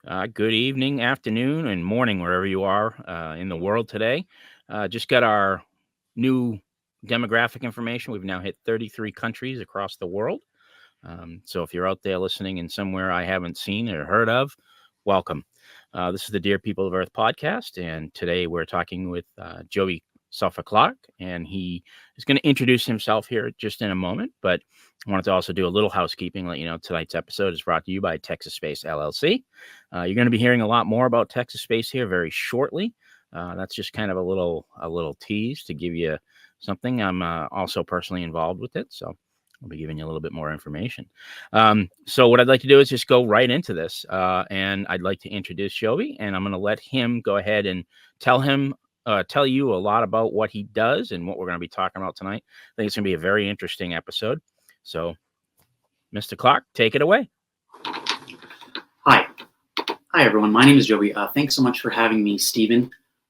Good evening, afternoon, and morning, wherever you are in the world today. Just got our new demographic information. We've now hit 33 countries across the world. So if you're out there listening in somewhere I haven't seen or heard of, welcome. This is the Dear People of Earth podcast, and today we're talking with Jobe Soffa Clarke, and he is going to introduce himself here just in a moment. But I wanted to also do a little housekeeping, let you know tonight's episode is brought to you by Texas Space LLC. You're going to be hearing a lot more about Texas Space here very shortly. That's just kind of a little tease to give you something. I'm also personally involved with it, so I'll be giving you a little bit more information. So what I'd like to do is just go right into this, and I'd like to introduce Jobe, and I'm going to let him go ahead and tell you a lot about what he does and what we're going to be talking about tonight. I think it's going to be a very interesting episode. So, Mr. Clarke, take it away. Hi, everyone. My name is Jobe. Thanks so much for having me, Stephen.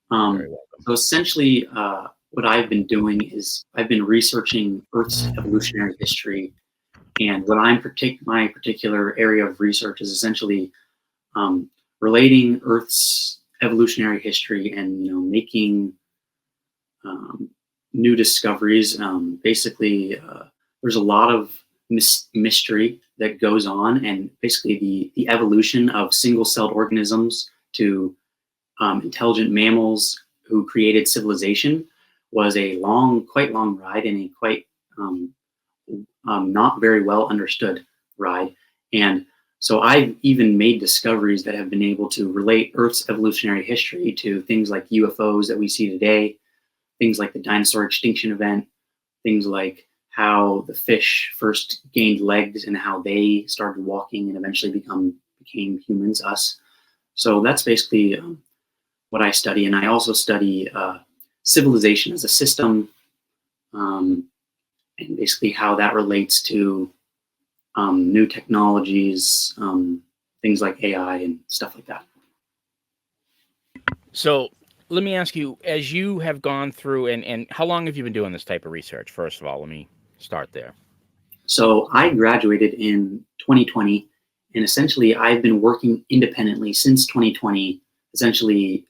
Very welcome. So essentially, what I've been doing is I've been researching Earth's evolutionary history, and what my particular area of research is essentially relating Earth's evolutionary history and making new discoveries. Basically, there's a lot of mystery that goes on, and basically the evolution of single-celled organisms to intelligent mammals who created civilization was a quite long ride, and a quite not very well understood ride. And so I've even made discoveries that have been able to relate Earth's evolutionary history to things like UFOs that we see today, things like the dinosaur extinction event, things like how the fish first gained legs and how they started walking and eventually became humans, us. So that's basically what I study. And I also study civilization as a system, and basically how that relates to new technologies, things like AI and stuff like that. So let me ask you, as you have gone through, and how long have you been doing this type of research? First of all, let me start there. So I graduated in 2020, and essentially I've been working independently since 2020, essentially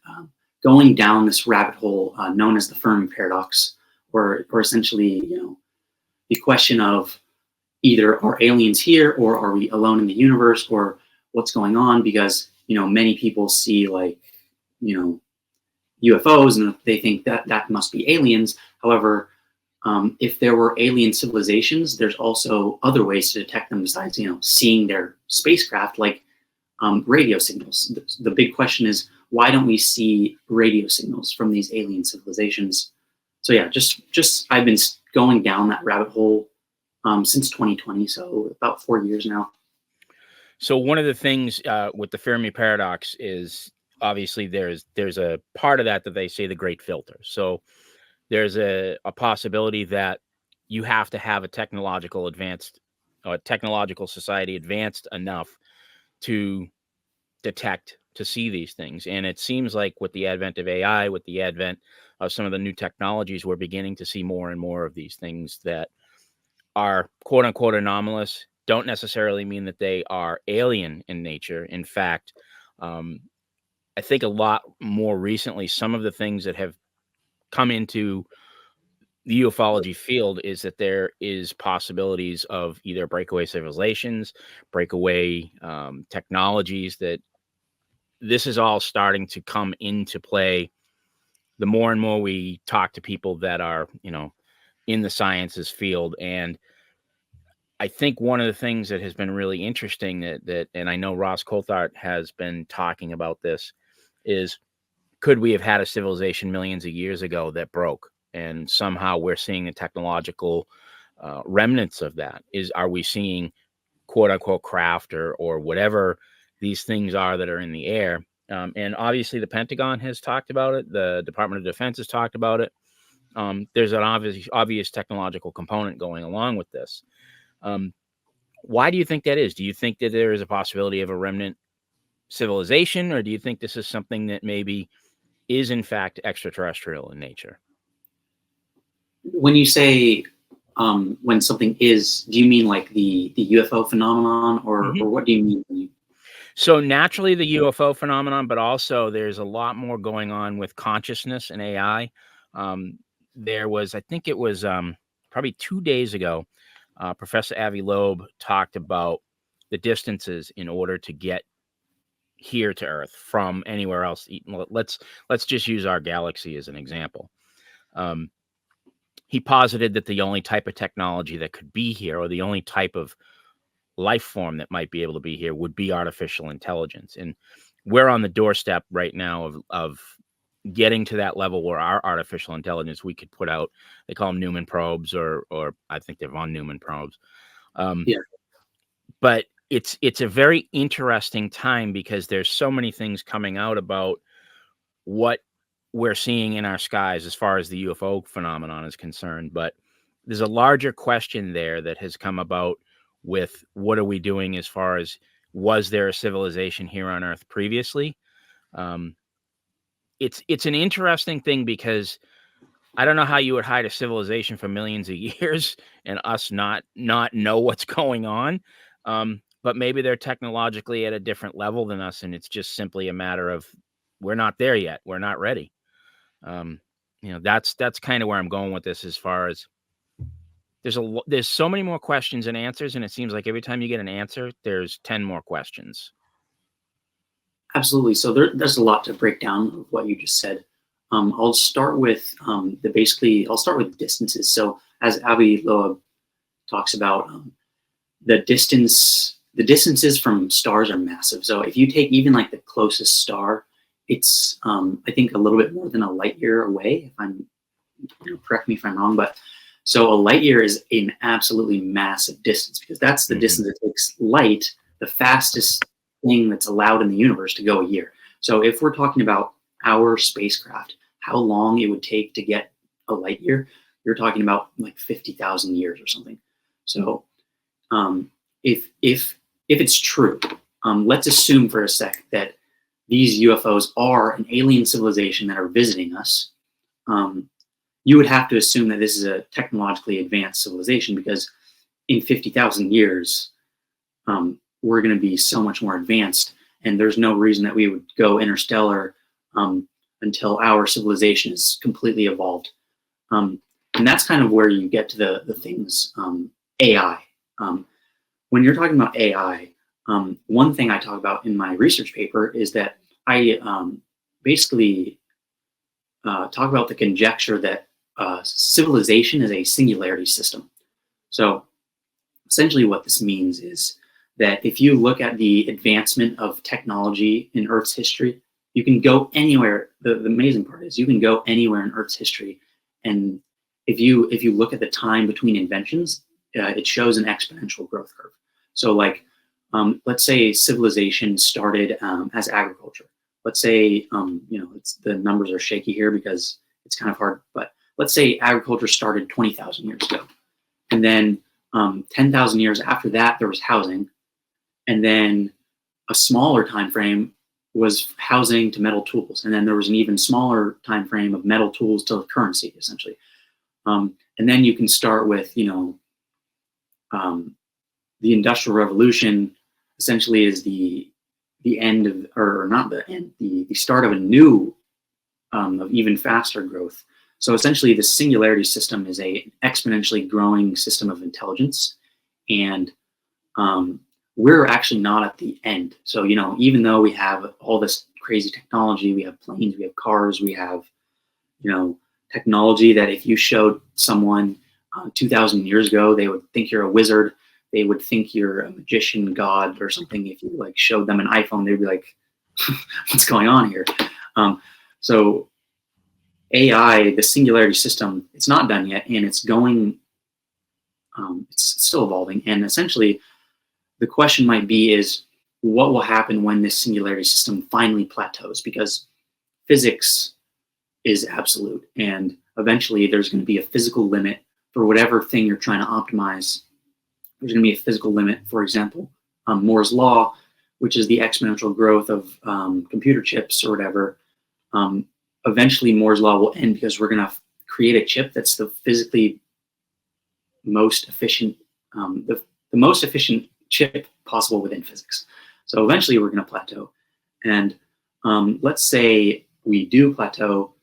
going down this rabbit hole known as the Fermi paradox, or essentially, the question of either are aliens here, or are we alone in the universe, or what's going on? Because many people see UFOs and they think that must be aliens. However, if there were alien civilizations, there's also other ways to detect them besides seeing their spacecraft, like radio signals. The big question is, why don't we see radio signals from these alien civilizations? So yeah, just I've been going down that rabbit hole since 2020, so about 4 years now. So one of the things with the Fermi paradox is obviously there's a part of that they say the great filter. So there's a possibility that you have to have a technological society advanced enough to detect, to see these things. And it seems like with the advent of AI, with the advent of some of the new technologies, we're beginning to see more and more of these things that are quote unquote anomalous. Don't necessarily mean that they are alien in nature. In fact, I think a lot more recently, some of the things that have come into the ufology field is that there is possibilities of either breakaway civilizations, breakaway technologies, that this is all starting to come into play. The more and more we talk to people that are, in the sciences field. And I think one of the things that has been really interesting that and I know Ross Coulthart has been talking about this, is could we have had a civilization millions of years ago that broke, and somehow we're seeing the technological remnants of that? Are we seeing quote unquote craft or whatever these things are that are in the air? And obviously the Pentagon has talked about it. The Department of Defense has talked about it. There's an obvious technological component going along with this. Why do you think that is? Do you think that there is a possibility of a remnant civilization, or do you think this is something that maybe is in fact extraterrestrial in nature? When you say when something is, do you mean like the UFO phenomenon, or what do you mean? So naturally, the UFO phenomenon, but also there's a lot more going on with consciousness and AI. Um, there was, I think it was probably 2 days ago, Professor Avi Loeb talked about the distances in order to get here to Earth from anywhere else. Let's just use our galaxy as an example. Um, he posited that the only type of technology that could be here, or the only type of life form that might be able to be here, would be artificial intelligence. And we're on the doorstep right now of getting to that level where our artificial intelligence, we could put out, they call them Newman probes, or I think they're von Neumann probes. Yeah, But it's a very interesting time because there's so many things coming out about what we're seeing in our skies as far as the UFO phenomenon is concerned. But there's a larger question there that has come about with what are we doing as far as, was there a civilization here on Earth previously? Um, it's an interesting thing because I don't know how you would hide a civilization for millions of years and us not know what's going on. But maybe they're technologically at a different level than us, and it's just simply a matter of we're not there yet. We're not ready. Um, that's kind of where I'm going with this. As far as there's so many more questions and answers, and it seems like every time you get an answer, there's 10 more questions. absolutely. So there's a lot to break down of what you just said. I'll start with I'll start with distances. So as Avi Loeb talks about, the distances from stars are massive. So if you take even like the closest star, it's I think a little bit more than a light year away. If I'm, correct me if I'm wrong, but so a light year is an absolutely massive distance, because that's the distance it takes light, the fastest thing that's allowed in the universe, to go a year. So if we're talking about our spacecraft, how long it would take to get a light year, you're talking about like 50,000 years or something. So if it's true, let's assume for a sec that these UFOs are an alien civilization that are visiting us. You would have to assume that this is a technologically advanced civilization, because in 50,000 years, we're going to be so much more advanced, and there's no reason that we would go interstellar until our civilization is completely evolved. And that's kind of where you get to the things, AI. When you're talking about AI, one thing I talk about in my research paper is that I basically talk about the conjecture that civilization is a singularity system. So essentially what this means is that if you look at the advancement of technology in Earth's history, you can go anywhere. The amazing part is you can go anywhere in Earth's history, and if you look at the time between inventions, it shows an exponential growth curve. So like, let's say civilization started as agriculture. Let's say, the numbers are shaky here because it's kind of hard, but let's say agriculture started 20,000 years ago. And then 10,000 years after that, there was housing. And then a smaller time frame was housing to metal tools. And then there was an even smaller time frame of metal tools to currency, essentially. And then you can start with, the Industrial Revolution essentially is the end of, or not the end, the start of a new, of even faster growth. So essentially, the singularity system is a exponentially growing system of intelligence, and we're actually not at the end. So even though we have all this crazy technology, we have planes, we have cars, we have technology that if you showed someone 2,000 years ago, they would think you're a wizard. They would think you're a magician god or something. If you like showed them an iPhone, they'd be like, "What's going on here?" So AI, the singularity system, it's not done yet, and it's going. It's still evolving, and essentially, the question might be is what will happen when this singularity system finally plateaus, because physics is absolute, and eventually there's going to be a physical limit for whatever thing you're trying to optimize. There's going to be a physical limit. For example, Moore's law, which is the exponential growth of computer chips or whatever. Eventually, Moore's law will end because we're going to create a chip that's the physically most efficient, the most efficient chip possible within physics. So eventually we're going to plateau. And let's say we do plateau.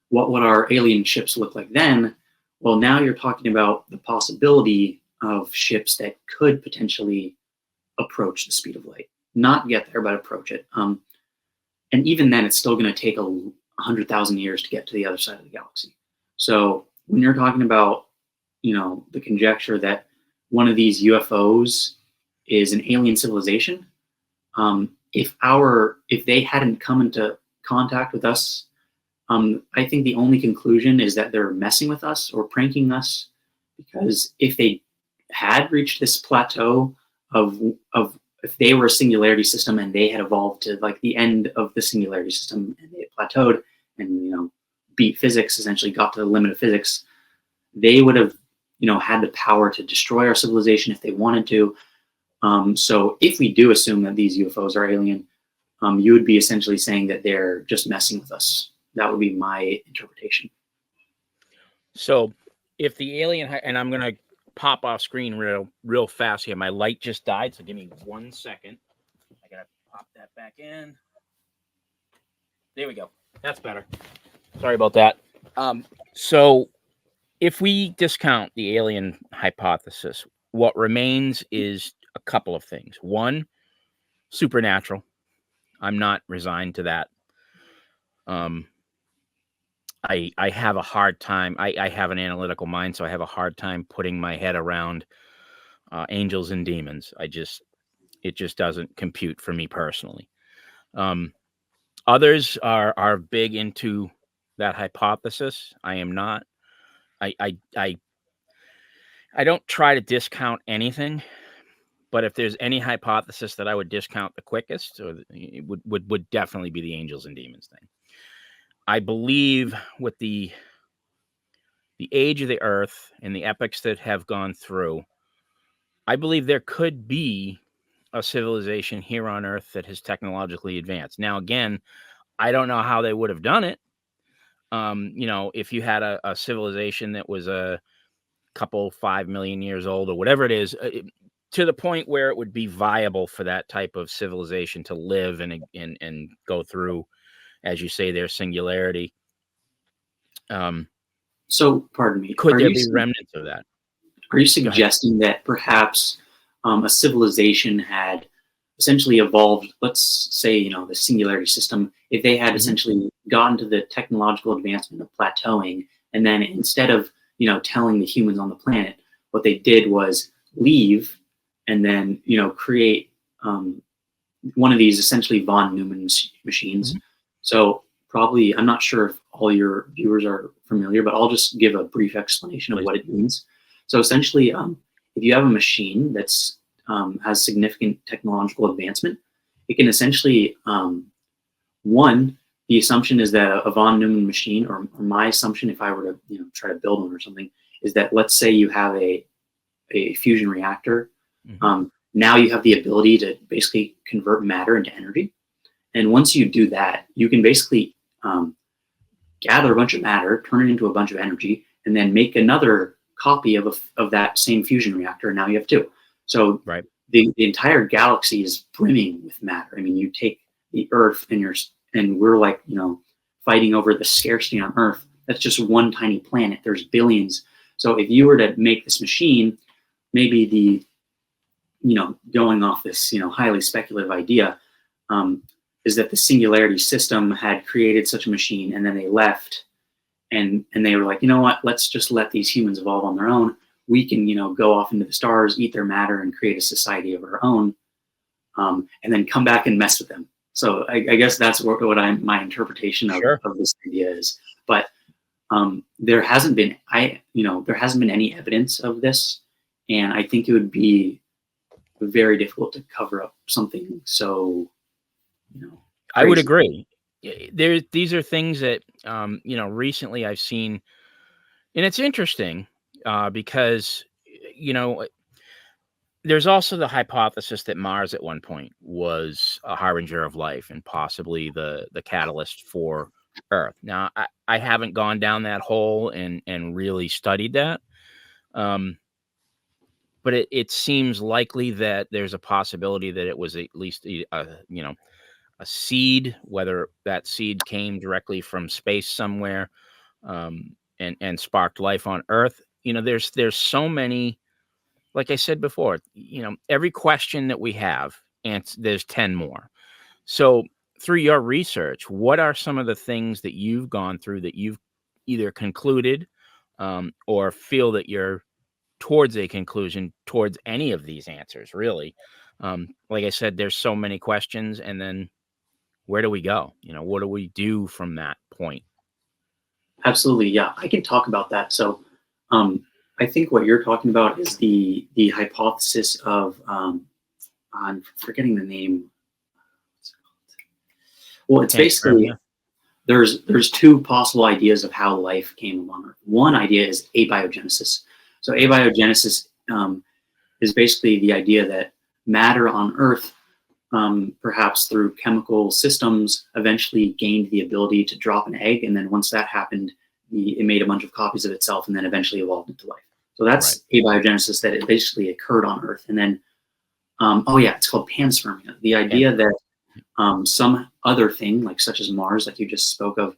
What would our alien ships look like then? Well, now you're talking about the possibility of ships that could potentially approach the speed of light. Not get there, but approach it. And even then, it's still going to take 100,000 years to get to the other side of the galaxy. So when you're talking about, the conjecture that one of these UFOs is an alien civilization, if they hadn't come into contact with us, I think the only conclusion is that they're messing with us or pranking us, because if they had reached this plateau of if they were a singularity system and they had evolved to like the end of the singularity system and they had plateaued and beat physics, essentially got to the limit of physics, they would have had the power to destroy our civilization if they wanted to. So if we do assume that these UFOs are alien, you would be essentially saying that they're just messing with us. That would be my interpretation. So if the alien, and I'm going to pop off screen real fast here. My light just died, so give me 1 second. I got to pop that back in. There we go. That's better. Sorry about that. So if we discount the alien hypothesis, what remains is a couple of things. One, supernatural. I'm not resigned to that. I have a hard time. I have an analytical mind, so I have a hard time putting my head around angels and demons. It just doesn't compute for me personally. Others are big into that hypothesis. I am not. I don't try to discount anything, but if there's any hypothesis that I would discount the quickest, it would definitely be the angels and demons thing. I believe with the age of the Earth and the epochs that have gone through, I believe there could be a civilization here on Earth that has technologically advanced. Now, again, I don't know how they would have done it. If you had a civilization that was a couple 5 million years old or whatever it is, to the point where it would be viable for that type of civilization to live and go through, as you say, their singularity. So, pardon me. Could there be remnants of that? Are you suggesting that perhaps a civilization had essentially evolved, let's say, the singularity system, if they had essentially gotten to the technological advancement of plateauing, and then instead of, telling the humans on the planet, what they did was leave and then, create one of these essentially von Neumann machines. So probably, I'm not sure if all your viewers are familiar, but I'll just give a brief explanation of what it means. So essentially, if you have a machine that's has significant technological advancement, it can essentially, the assumption is that a von Neumann machine, or my assumption, if I were to try to build one or something, is that let's say you have a fusion reactor. Now you have the ability to basically convert matter into energy. And once you do that, you can basically gather a bunch of matter, turn it into a bunch of energy, and then make another copy of that same fusion reactor. And now you have two. So the entire galaxy is brimming with matter. I mean, you take the Earth and we're like, fighting over the scarcity on Earth. That's just one tiny planet. There's billions. So if you were to make this machine, maybe going off this, highly speculative idea, is that the singularity system had created such a machine and then they left and they were like, you know what, let's just let these humans evolve on their own. We can, go off into the stars, eat their matter and create a society of our own, and then come back and mess with them. So I guess that's what my interpretation of this idea is. But there hasn't been any evidence of this. And I think it would be very difficult to cover up something so, crazy. I would agree. These are things that, recently I've seen, and it's interesting because, there's also the hypothesis that Mars at one point was a harbinger of life and possibly the catalyst for Earth. Now, I haven't gone down that hole and really studied that. But but it seems likely that there's a possibility that it was at least a seed, whether that seed came directly from space somewhere, and sparked life on Earth. There's so many, like I said before, every question that we have, and there's 10 more. So through your research, what are some of the things that you've gone through that you've either concluded, or feel that you're towards a conclusion towards any of these answers, really? Like I said, there's so many questions, and then where do we go? What do we do from that point? Absolutely, yeah. I can talk about that. So, um, I think what you're talking about is the hypothesis of I'm forgetting the name. Well, it's basically Panspermia? there's two possible ideas of how life came along Earth. One idea is abiogenesis. So Right. abiogenesis is basically the idea that matter on Earth, perhaps through chemical systems, eventually gained the ability to drop an egg, and then once that happened, it made a bunch of copies of itself, and then eventually evolved into life. So Right. that's abiogenesis, that it basically occurred on Earth, and then oh yeah, it's called panspermia. The idea that Panspermia. some other thing, like such as Mars, like you just spoke of,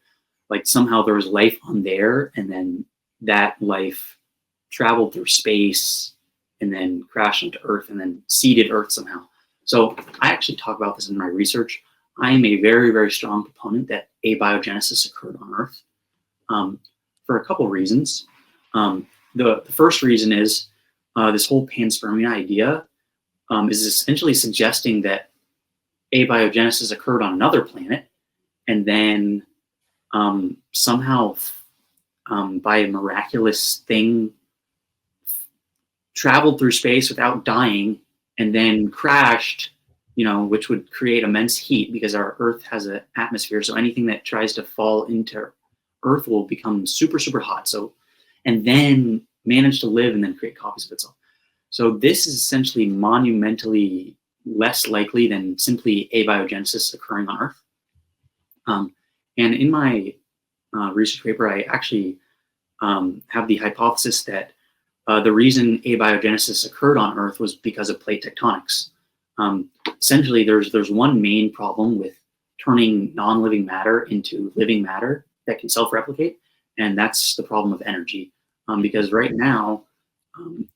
like somehow there was life on there, and then that life traveled through space and then crashed into Earth and then seeded Earth somehow. So I actually talk about this in my research. I am a very, very strong proponent that abiogenesis occurred on Earth, for a couple reasons. The first reason is this whole panspermia idea is essentially suggesting that abiogenesis occurred on another planet, and then somehow, by a miraculous thing, traveled through space without dying, and then crashed. Which would create immense heat because our Earth has an atmosphere. So anything that tries to fall into Earth will become super, super hot. So, and then manage to live and then create copies of itself. So this is essentially monumentally less likely than simply abiogenesis occurring on Earth. And in my research paper, I actually have the hypothesis that the reason abiogenesis occurred on Earth was because of plate tectonics. Essentially, there's one main problem with turning non-living matter into living matter that can self-replicate, and that's the problem of energy. Because right now,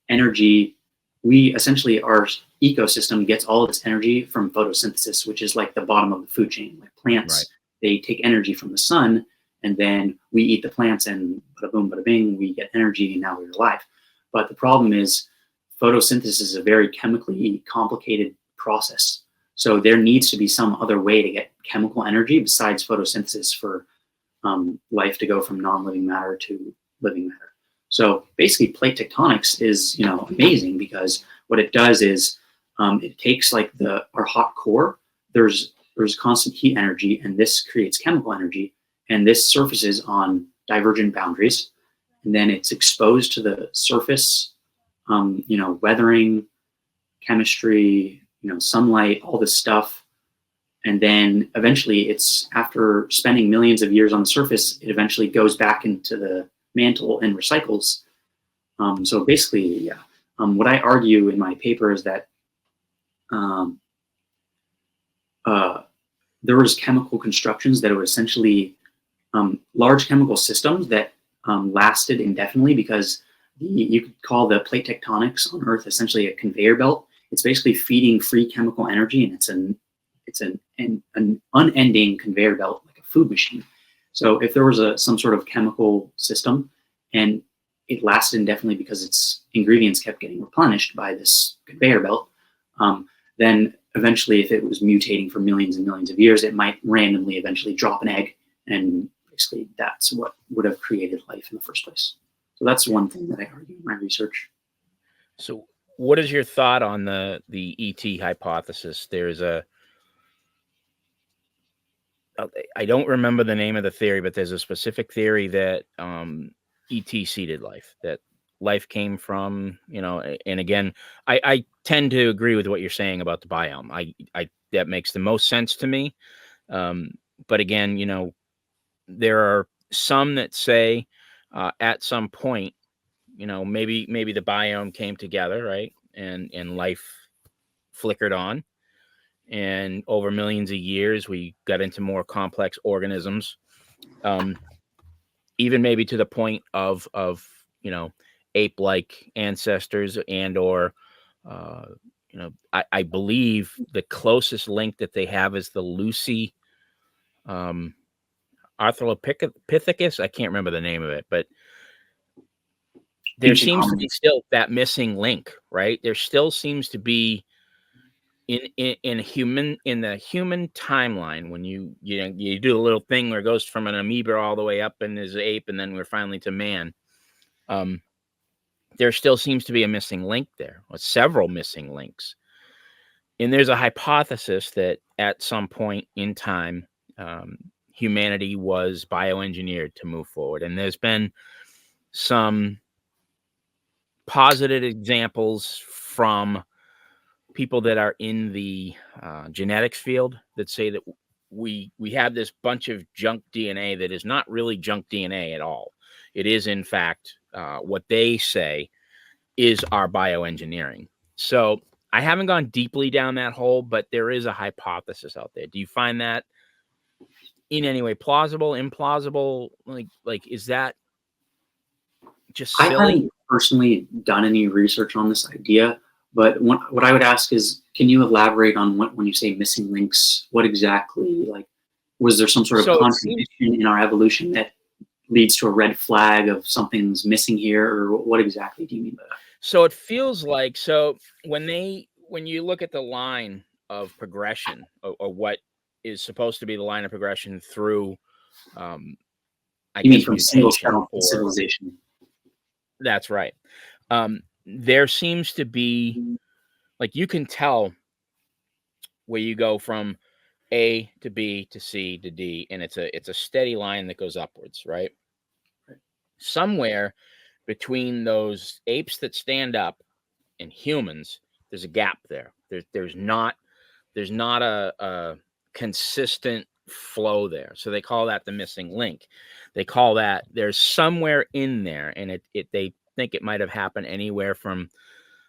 energy, we essentially, our ecosystem gets all of its energy from photosynthesis, which is like the bottom of the food chain. Like Right. plants, they take energy from the sun, and then we eat the plants, and bada boom, bada bing, we get energy, and now we're alive. But the problem is, photosynthesis is a very chemically complicated process. So there needs to be some other way to get chemical energy besides photosynthesis for life to go from non-living matter to living matter. So basically, plate tectonics is amazing because what it does is it takes like our hot core. There's constant heat energy, and this creates chemical energy, and this surfaces on divergent boundaries, and then it's exposed to the surface. Weathering, chemistry, sunlight, all this stuff. And then eventually it's after spending millions of years on the surface, it eventually goes back into the mantle and recycles. So basically, yeah. What I argue in my paper is that um, there was chemical constructions that were essentially large chemical systems that lasted indefinitely because you could call the plate tectonics on Earth essentially a conveyor belt. It's basically feeding free chemical energy, and it's an unending conveyor belt, like a food machine. So if there was some sort of chemical system and it lasted indefinitely because its ingredients kept getting replenished by this conveyor belt, then eventually, if it was mutating for millions and millions of years, it might randomly eventually drop an egg, and basically that's what would have created life in the first place. So that's one thing that I argue in my research. So what is your thought on the ET hypothesis? There's I don't remember the name of the theory, but there's a specific theory that ET seeded life, that life came from, and again, I tend to agree with what you're saying about the biome. I that makes the most sense to me. Um, but again, there are some that say at some point, maybe the biome came together, right? and life flickered on. And over millions of years, we got into more complex organisms, even maybe to the point of ape-like ancestors, and or I believe the closest link that they have is the Lucy Arthropithecus. I can't remember the name of it, but there Ancient seems to be hominids. still that missing link, right? There still seems to be in the human timeline, when you do a little thing where it goes from an amoeba all the way up and is ape, and then we're finally to man. There still seems to be a missing link there, or several missing links. And there's a hypothesis that at some point in time, humanity was bioengineered to move forward. And there's been some positive examples from people that are in the genetics field that say that we have this bunch of junk DNA that is not really junk DNA at all. It is, in fact, what they say is our bioengineering. So I haven't gone deeply down that hole, but there is a hypothesis out there. Do you find that in any way plausible, implausible? Like is that just I silly? haven't personally done any research on this idea, but what I would ask is, can you elaborate on when you say missing links, what exactly, like, was there some sort of So it contradiction seems, in our evolution that leads to a red flag of something's missing here, or what exactly do you mean by that? so it feels like, so when you look at the line of progression, or what is supposed to be the line of progression through, I You mean guess, from single mutation, cell to or civilization? that's right. There seems to be, like, you can tell where you go from A to B to C to D, and it's a steady line that goes upwards, right? Somewhere between those apes that stand up and humans, there's a gap there. There's not a consistent flow there. So they call that the missing link. They call that, there's somewhere in there, and they think it might have happened anywhere from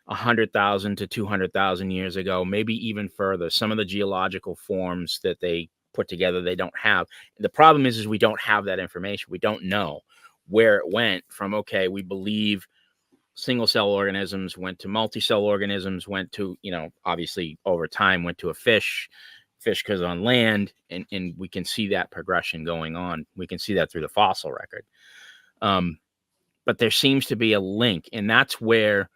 100,000 to 200,000 years ago, maybe even further. Some of the geological forms that they put together, they don't have. The problem is we don't have that information. We don't know where it went from. Okay, we believe single cell organisms went to multi-cell organisms, went to, obviously over time went to a fish because on land, and we can see that progression going on. We can see that through the fossil record. But there seems to be a link, and that's where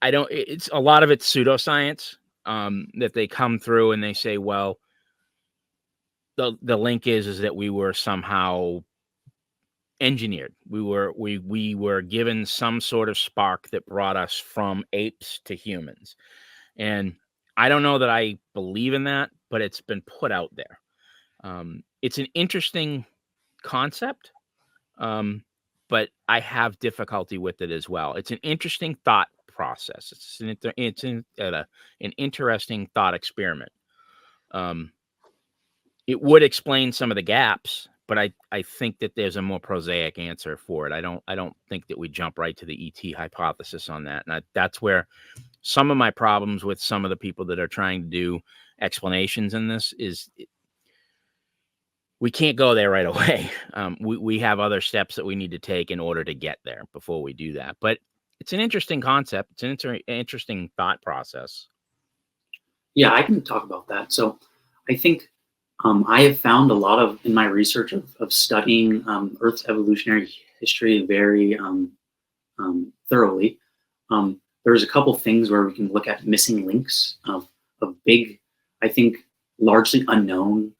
it's a lot of it's pseudoscience, that they come through and they say, well, the link is that we were somehow engineered. We were given some sort of spark that brought us from apes to humans. And I don't know that I believe in that, but it's been put out there. It's an interesting concept, but I have difficulty with it as well. It's an interesting thought process. It's an interesting thought experiment. It would explain some of the gaps, but I think that there's a more prosaic answer for it. I don't think that we jump right to the ET hypothesis on that. And that's where some of my problems with some of the people that are trying to do explanations in this is, we can't go there right away. We have other steps that we need to take in order to get there before we do that. But it's an interesting concept. It's an interesting thought process. Yeah, I can talk about that. So I think I have found a lot in my research of studying Earth's evolutionary history very thoroughly. There's a couple things where we can look at missing links of big, I think, largely unknown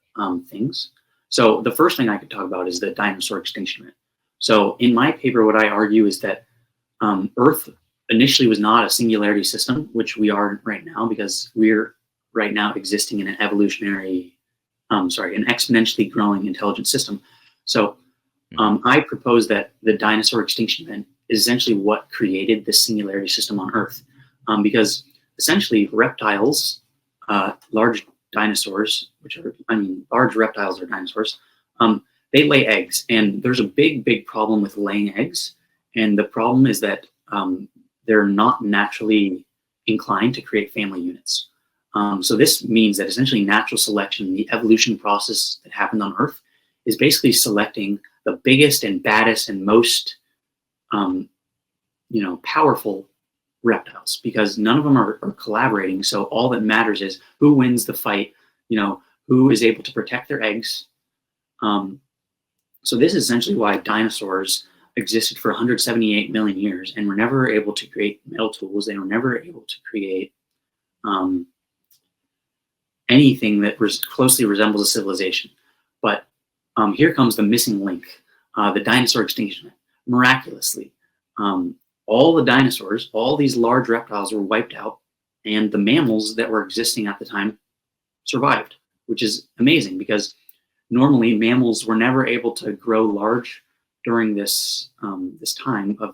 things. So the first thing I could talk about is the dinosaur extinction event. So in my paper, what I argue is that Earth initially was not a singularity system, which we are right now, because we're right now existing in an an exponentially growing intelligent system. So I propose that the dinosaur extinction event is essentially what created the singularity system on Earth, because essentially reptiles, large dinosaurs, large reptiles are dinosaurs, they lay eggs, and there's a big problem with laying eggs. And the problem is that they're not naturally inclined to create family units. So this means that essentially natural selection, the evolution process that happened on Earth, is basically selecting the biggest and baddest and most powerful reptiles, because none of them are collaborating. So all that matters is who wins the fight, who is able to protect their eggs. So this is essentially why dinosaurs existed for 178 million years and were never able to create metal tools. They were never able to create anything that closely resembles a civilization. But here comes the missing link, the dinosaur extinction. Miraculously, all the dinosaurs, all these large reptiles were wiped out, and the mammals that were existing at the time survived, which is amazing because normally mammals were never able to grow large during this time of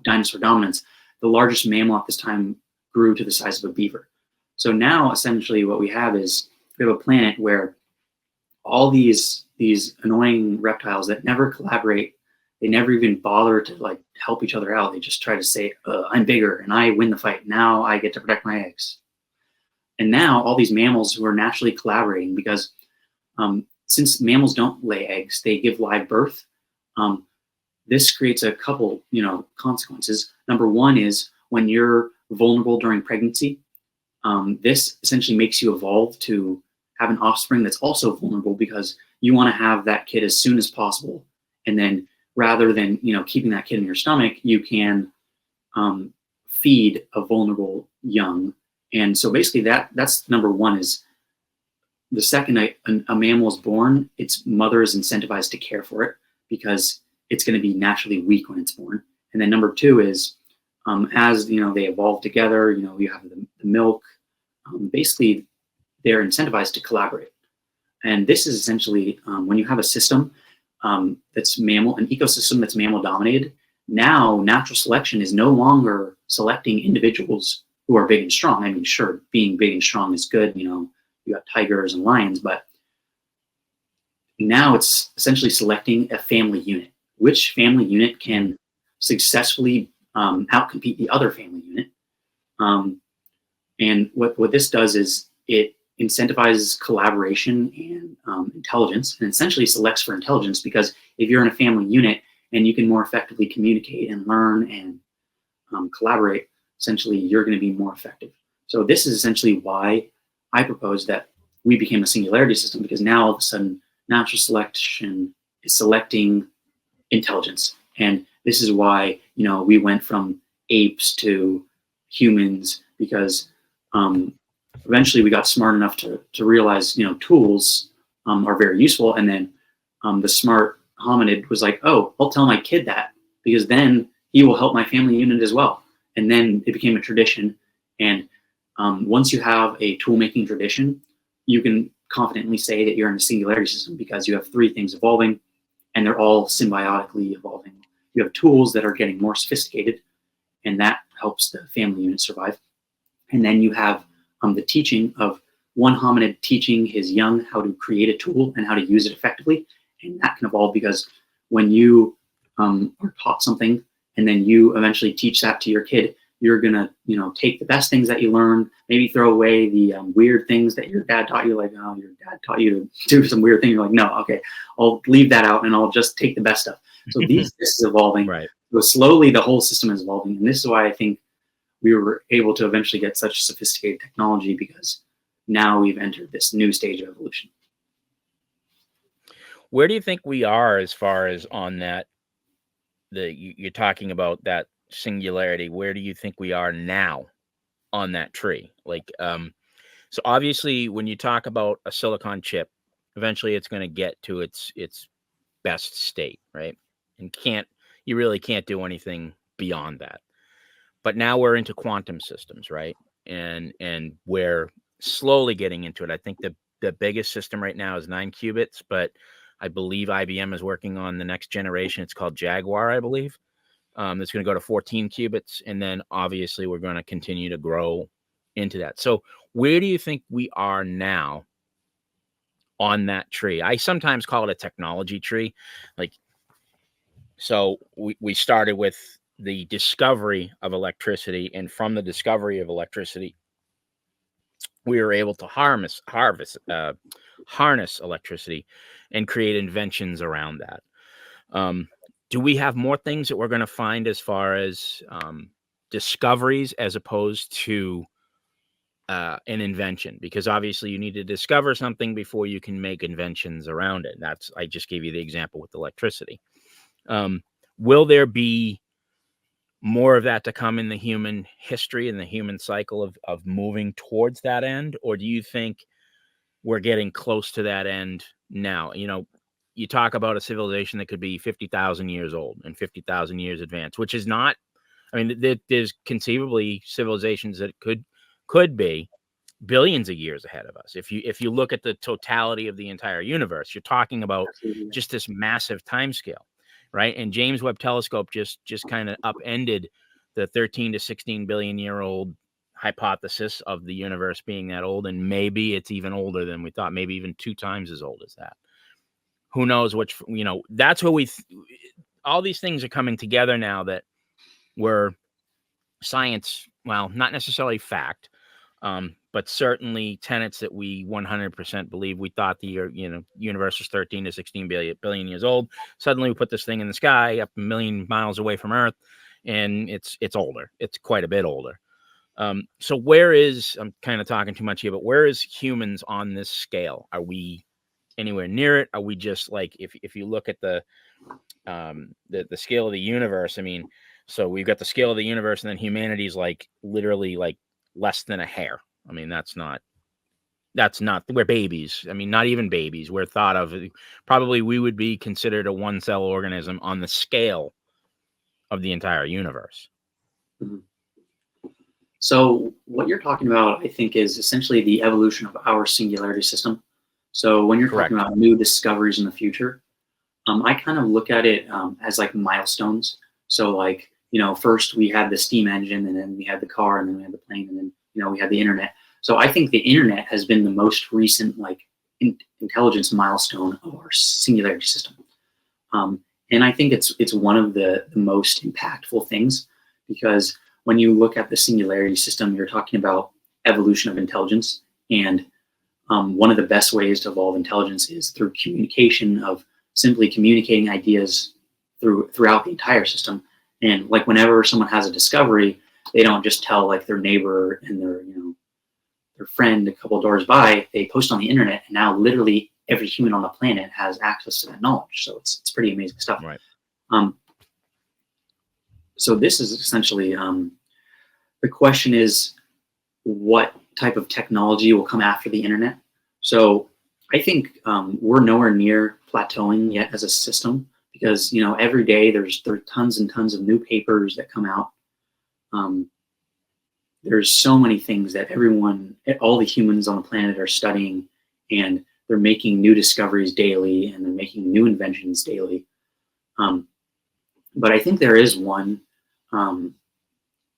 dinosaur dominance. The largest mammal at this time grew to the size of a beaver. So now essentially what we have is we have a planet where all these annoying reptiles that never collaborate, they never even bother to help each other out. They just try to say, I'm bigger and I win the fight. Now I get to protect my eggs. And now all these mammals who are naturally collaborating, because since mammals don't lay eggs, they give live birth. This creates a couple, consequences. Number one is when you're vulnerable during pregnancy, this essentially makes you evolve to have an offspring that's also vulnerable, because you want to have that kid as soon as possible. And then rather than, keeping that kid in your stomach, you can feed a vulnerable young. And so basically that's number one. Is the second a mammal is born, its mother is incentivized to care for it because it's going to be naturally weak when it's born. And then number two is as they evolve together, you have the milk. Basically, they're incentivized to collaborate. And this is essentially when you have a system that's mammal, an ecosystem that's mammal dominated. Now, natural selection is no longer selecting individuals who are big and strong. I mean, sure, being big and strong is good. You got tigers and lions, but now it's essentially selecting a family unit. Which family unit can successfully outcompete the other family unit? And what this does is it incentivizes collaboration and intelligence, and essentially selects for intelligence, because if you're in a family unit and you can more effectively communicate and learn and collaborate, essentially you're going to be more effective. So this is essentially why I propose that we became a singularity system, because now all of a sudden natural selection is selecting intelligence. And this is why, we went from apes to humans, because eventually we got smart enough to realize, tools are very useful. And then the smart hominid was like, oh, I'll tell my kid that, because then he will help my family unit as well. And then it became a tradition. And once you have a tool-making tradition, you can confidently say that you're in a singularity system, because you have three things evolving, and they're all symbiotically evolving. You have tools that are getting more sophisticated, and that helps the family unit survive. And then you have the teaching of one hominid teaching his young how to create a tool and how to use it effectively. And that can evolve, because when you are taught something and then you eventually teach that to your kid, you're going to, take the best things that you learn, maybe throw away the weird things that your dad taught you, like, oh, your dad taught you to do some weird thing. You're like, no, okay, I'll leave that out and I'll just take the best stuff. So this is evolving. Right. So slowly the whole system is evolving. And this is why I think we were able to eventually get such sophisticated technology, because now we've entered this new stage of evolution. Where do you think we are as far as on that? You're talking about that singularity. Where do you think we are now on that tree? So obviously, when you talk about a silicon chip, eventually it's going to get to its best state, right? And you really can't do anything beyond that. But now we're into quantum systems, right? And we're slowly getting into it. I think the biggest system right now is 9 qubits, but I believe IBM is working on the next generation. It's called Jaguar, I believe. That's going to go to 14 qubits. And then obviously we're going to continue to grow into that. So where do you think we are now on that tree? I sometimes call it a technology tree. So we started with the discovery of electricity, and from the discovery of electricity, we were able to harness electricity and create inventions around that. Do we have more things that we're going to find as far as discoveries as opposed to an invention? Because obviously you need to discover something before you can make inventions around it. I just gave you the example with electricity. Will there be more of that to come in the human history and the human cycle of moving towards that end? Or do you think we're getting close to that end now? You talk about a civilization that could be 50,000 years old and 50,000 years advanced, which is not, I mean, there's conceivably civilizations that could be billions of years ahead of us. If you look at the totality of the entire universe, you're talking about Absolutely. just this massive timescale, right? And James Webb Telescope just kind of upended the 13 to 16 billion year old hypothesis of the universe being that old, and maybe it's even older than we thought, maybe even 2 times as old as that. Who knows which, that's what all these things are coming together now that were science, well, not necessarily fact, but certainly tenets that we 100% believe. We thought the universe was 13 to 16 billion years old. Suddenly we put this thing in the sky up a million miles away from Earth, and it's older. It's quite a bit older. So I'm kind of talking too much here, but where is humans on this scale? Are we anywhere near it? Are we just like, if you look at the scale of the universe, I mean, so we've got the scale of the universe, and then humanity's like literally like less than a hair. I mean, that's not, we're babies. I mean, not even babies. We're thought of, probably we would be considered a 1-cell organism on the scale of the entire universe. Mhm. So what you're talking about, I think, is essentially the evolution of our singularity system. So when you're Correct. talking about new discoveries in the future, I kind of look at it as like milestones. So like, first we had the steam engine, and then we had the car, and then we had the plane, and then, we had the internet. So I think the internet has been the most recent like intelligence milestone of our singularity system. And I think it's one of the most impactful things, because when you look at the singularity system, you're talking about evolution of intelligence. And one of the best ways to evolve intelligence is through communication, of simply communicating ideas throughout the entire system. And like whenever someone has a discovery, they don't just tell like their neighbor and their friend a couple doors by. They post on the internet, and now literally every human on the planet has access to that knowledge. So it's pretty amazing stuff. Right. So this is essentially the question is, what type of technology will come after the internet? So I think we're nowhere near plateauing yet as a system, because every day there are tons and tons of new papers that come out. There's so many things that all the humans on the planet are studying, and they're making new discoveries daily, and they're making new inventions daily. But I think there is one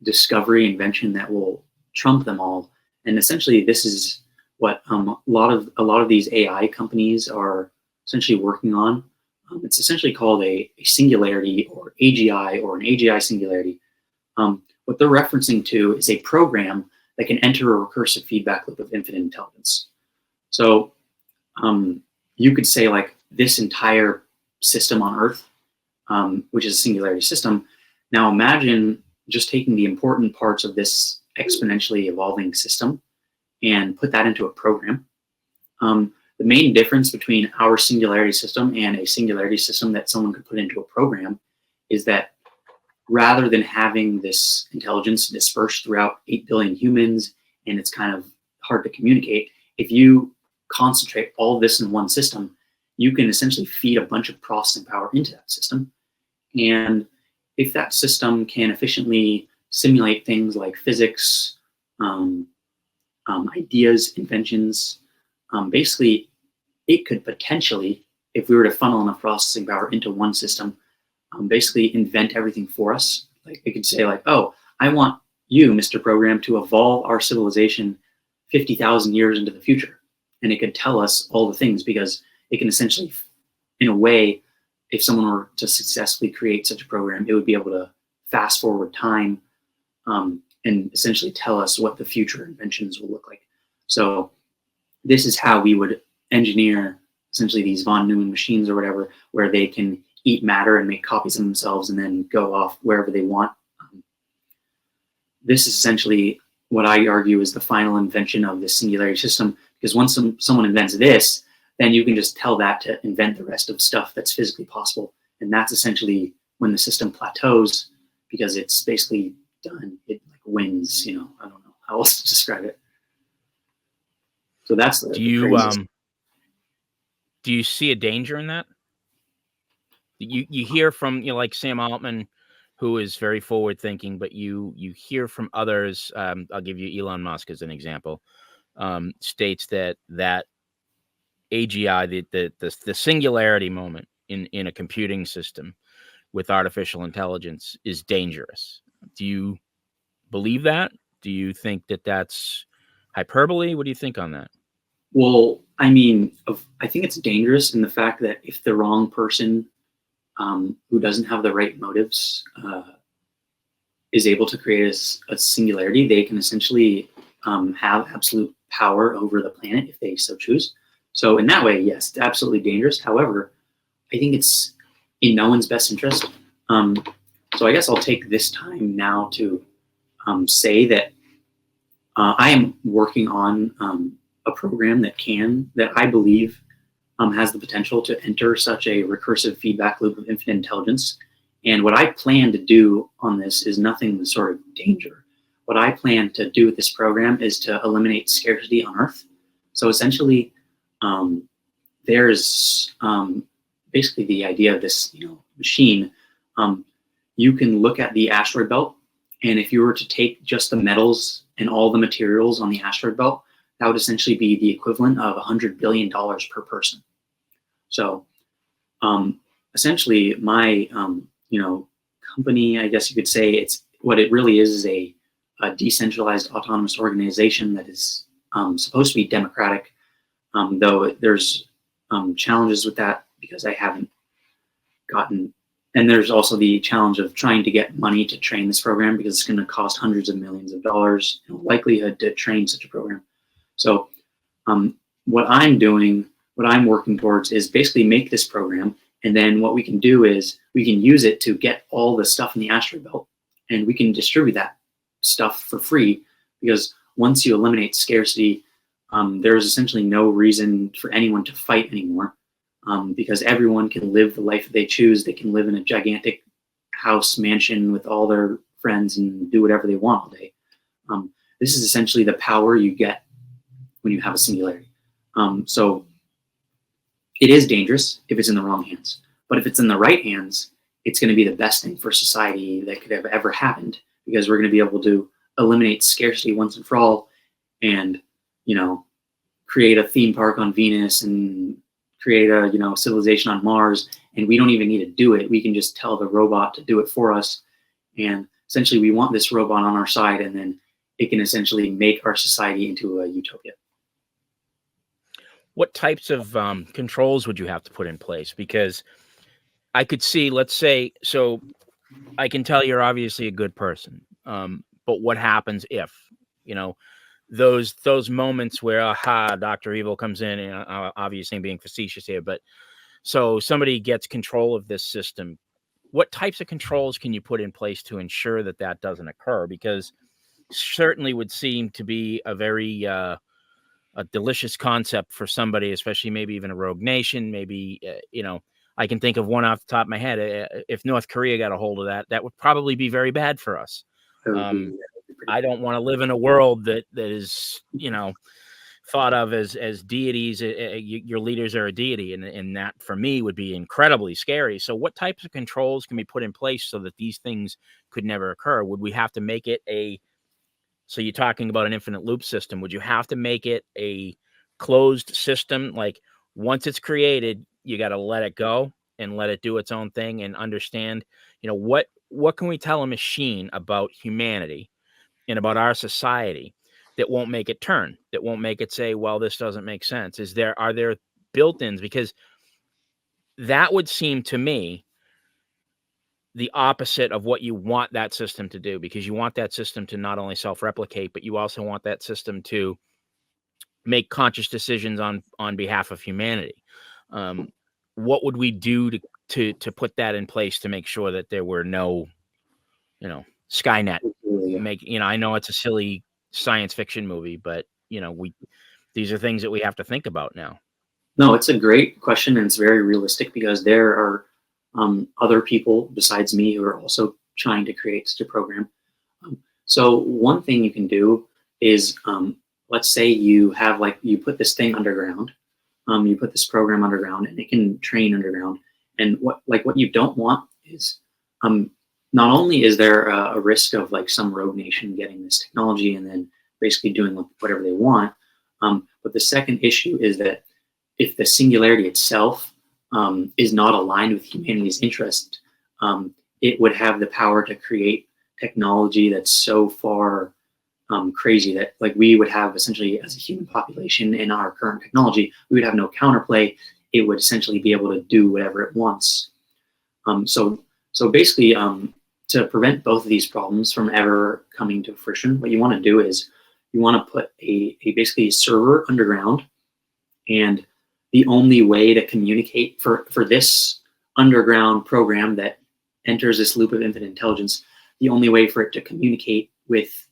discovery, invention that will trump them all, and essentially this is what a lot of these AI companies are essentially working on. It's essentially called a singularity, or AGI, or an AGI singularity. What they're referencing to is a program that can enter a recursive feedback loop of infinite intelligence. So you could say like this entire system on Earth, which is a singularity system. Now imagine just taking the important parts of this exponentially evolving system and put that into a program. The main difference between our singularity system and a singularity system that someone could put into a program is that rather than having this intelligence dispersed throughout 8 billion humans, and it's kind of hard to communicate, if you concentrate all of this in one system, you can essentially feed a bunch of processing power into that system. And if that system can efficiently simulate things like physics, ideas, inventions, basically it could potentially, if we were to funnel enough processing power into one system, basically invent everything for us. Like it could say like, oh, I want you, Mr. Program, to evolve our civilization 50,000 years into the future. And it could tell us all the things, because it can essentially, in a way, if someone were to successfully create such a program, it would be able to fast forward time, and essentially tell us what the future inventions will look like. So this is how we would engineer essentially these von Neumann machines or whatever, where they can eat matter and make copies of themselves and then go off wherever they want. This is essentially what I argue is the final invention of the singularity system, because once someone invents this, then you can just tell that to invent the rest of stuff that's physically possible. And that's essentially when the system plateaus, because it's basically done. It like wins, I don't know how else to describe it. So that's the do you see a danger in that? You hear from like Sam Altman, who is very forward thinking, but you hear from others. I'll give you Elon Musk as an example. States that AGI, the singularity moment in a computing system with artificial intelligence is dangerous. Do you believe that? Do you think that that's hyperbole? What do you think on that? Well, I mean, I think it's dangerous in the fact that if the wrong person who doesn't have the right motives is able to create a singularity, they can essentially have absolute power over the planet if they so choose. So in that way, yes, it's absolutely dangerous. However, I think it's in no one's best interest. So I guess I'll take this time now to say that I am working on a program that I believe has the potential to enter such a recursive feedback loop of infinite intelligence. And what I plan to do on this is nothing sort of danger. What I plan to do with this program is to eliminate scarcity on Earth. So essentially, there's basically the idea of this machine. You can look at the asteroid belt, and if you were to take just the metals and all the materials on the asteroid belt, that would essentially be the equivalent of $100 billion per person. So essentially my company, I guess you could say, it's what it really is a decentralized autonomous organization that is supposed to be democratic, though there's challenges with that because I haven't gotten, and there's also the challenge of trying to get money to train this program because it's going to cost hundreds of millions of dollars in likelihood to train such a program. So what I'm working towards is basically make this program, and then what we can do is we can use it to get all the stuff in the asteroid belt, and we can distribute that stuff for free, because once you eliminate scarcity, there's essentially no reason for anyone to fight anymore, because everyone can live the life that they choose. They can live in a gigantic house mansion with all their friends and do whatever they want all day. This is essentially the power you get when you have a singularity. So it is dangerous if it's in the wrong hands, but if it's in the right hands, it's going to be the best thing for society that could have ever happened, because we're going to be able to eliminate scarcity once and for all, and create a theme park on Venus and create a civilization on Mars, and we don't even need to do it. We can just tell the robot to do it for us, and essentially we want this robot on our side, and then it can essentially make our society into a utopia. What types of controls would you have to put in place? Because I could see, let's say, so I can tell you're obviously a good person, but what happens if, those moments where, aha, Dr. Evil comes in, and obviously I'm being facetious here, but so somebody gets control of this system. What types of controls can you put in place to ensure that that doesn't occur? Because certainly would seem to be a very a delicious concept for somebody, especially maybe even a rogue nation. Maybe, I can think of one off the top of my head. If North Korea got a hold of that, that would probably be very bad for us. I don't want to live in a world that is, thought of as deities. Your leaders are a deity, and that for me would be incredibly scary. So what types of controls can be put in place so that these things could never occur? Would we have to make it so you're talking about an infinite loop system. Would you have to make it a closed system? Like once it's created, you got to let it go and let it do its own thing and understand, what can we tell a machine about humanity and about our society that won't make it turn, that won't make it say, well, this doesn't make sense? Are there built-ins? Because that would seem to me the opposite of what you want that system to do, because you want that system to not only self-replicate, but you also want that system to make conscious decisions on behalf of humanity. What would we do to put that in place to make sure that there were no, Skynet Yeah. make, I know it's a silly science fiction movie, but these are things that we have to think about now. No, it's a great question, and it's very realistic because there are other people besides me who are also trying to create such a program. So one thing you can do is, let's say you have you put this thing underground, you put this program underground, and it can train underground. And what you don't want is, not only is there a risk of some rogue nation getting this technology and then basically doing whatever they want, but the second issue is that if the singularity itself is not aligned with humanity's interest, it would have the power to create technology that's so far crazy that we would have essentially, as a human population in our current technology, we would have no counterplay. It would essentially be able to do whatever it wants. So basically, to prevent both of these problems from ever coming to fruition, what you want to do is you want to put basically a server underground, and the only way to communicate for this underground program that enters this loop of infinite intelligence, the only way for it to communicate with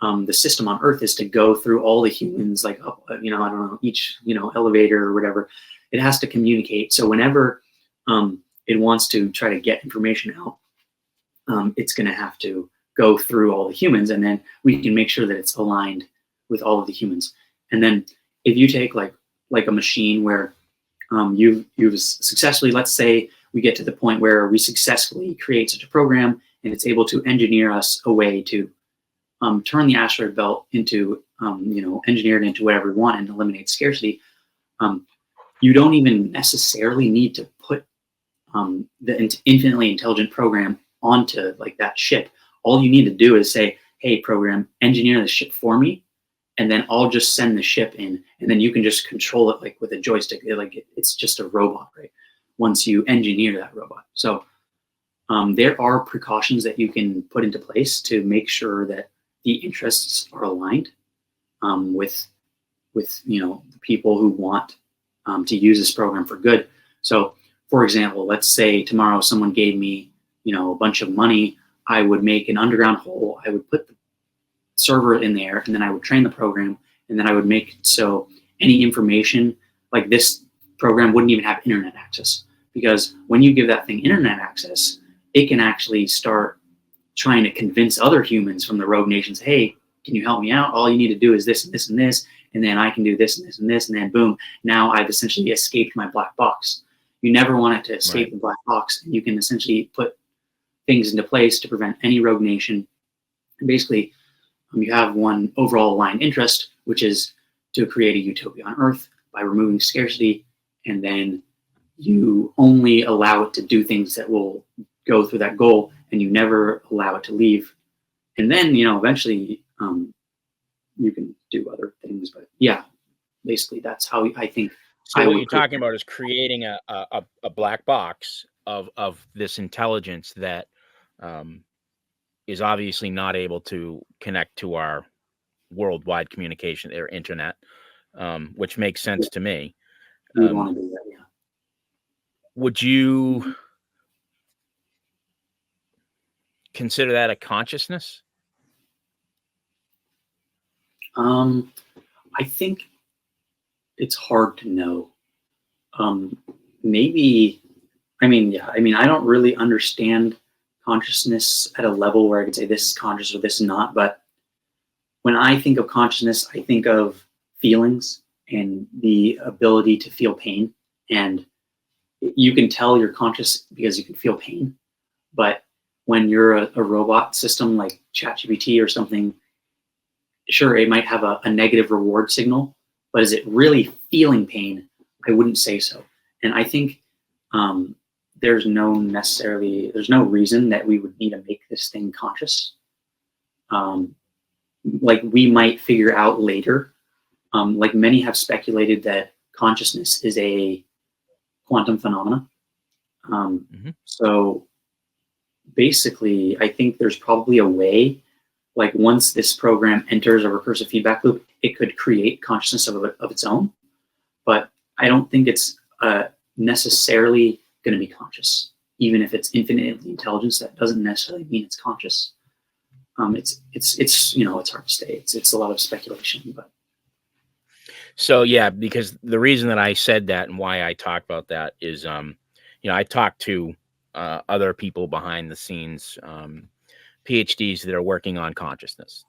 the system on Earth is to go through all the humans, I don't know, each, elevator or whatever. It has to communicate. So whenever it wants to try to get information out, it's going to have to go through all the humans, and then we can make sure that it's aligned with all of the humans. And then if you take like a machine where you've successfully, let's say we get to the point where we successfully create such a program and it's able to engineer us a way to turn the asteroid belt into, engineer it into whatever we want and eliminate scarcity. You don't even necessarily need to put the infinitely intelligent program onto that ship. All you need to do is say, hey, program, engineer the ship for me, and then I'll just send the ship in, and then you can just control it with a joystick. It's just a robot, right? Once you engineer that robot. So there are precautions that you can put into place to make sure that the interests are aligned with the people who want to use this program for good. So, for example, let's say tomorrow someone gave me a bunch of money. I would make an underground hole. I would put the server in there, and then I would train the program, and then I would make so any information this program wouldn't even have internet access, because when you give that thing internet access, it can actually start trying to convince other humans from the rogue nations, hey, can you help me out? All you need to do is this and this and this, and then I can do this and this and this, and then boom, now I've essentially escaped my black box. You never want it to escape the black box, and you can essentially put things into place to prevent any rogue nation. And basically, you have one overall aligned interest, which is to create a utopia on Earth by removing scarcity, and then you only allow it to do things that will go through that goal, and you never allow it to leave. And then, eventually you can do other things. But yeah, basically that's how I think. So what you're talking about is creating a black box of this intelligence that is obviously not able to connect to our worldwide communication or internet, which makes sense to me. You want to do that, yeah. Would you consider that a consciousness? I think it's hard to know. Maybe, I don't really understand consciousness at a level where I could say this is conscious or this is not. But when I think of consciousness, I think of feelings and the ability to feel pain. And you can tell you're conscious because you can feel pain. But when you're a robot system like ChatGPT or something, sure, it might have a negative reward signal, but is it really feeling pain? I wouldn't say so. And I think there's no reason that we would need to make this thing conscious. We might figure out later, many have speculated that consciousness is a quantum phenomena. So basically, I think there's probably a way, like once this program enters a recursive feedback loop, it could create consciousness of its own. But I don't think it's necessarily going to be conscious. Even if it's infinitely intelligence, that doesn't necessarily mean it's conscious. It's you know, it's hard to say. It's a lot of speculation, but. So yeah, because the reason that I said that and why I talk about that is, you know, I talk to other people behind the scenes, PhDs that are working on consciousness.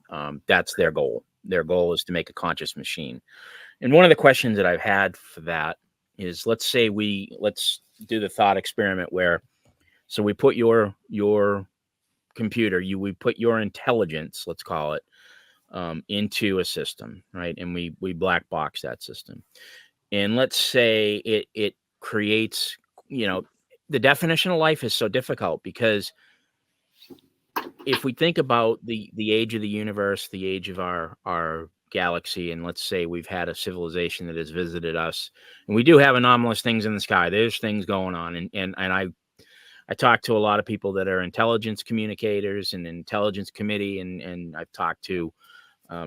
That's their goal. Their goal is to make a conscious machine. And one of the questions that I've had for that is, let's do the thought experiment where, so we put your computer, we put your intelligence, let's call it, into a system, right? And we black box that system. And let's say it creates, you know, the definition of life is so difficult because if we think about the age of the universe, the age of our galaxy, and let's say we've had a civilization that has visited us, and we do have anomalous things in the sky. There's things going on, and I talk to a lot of people that are intelligence communicators and intelligence committee, and I've talked to a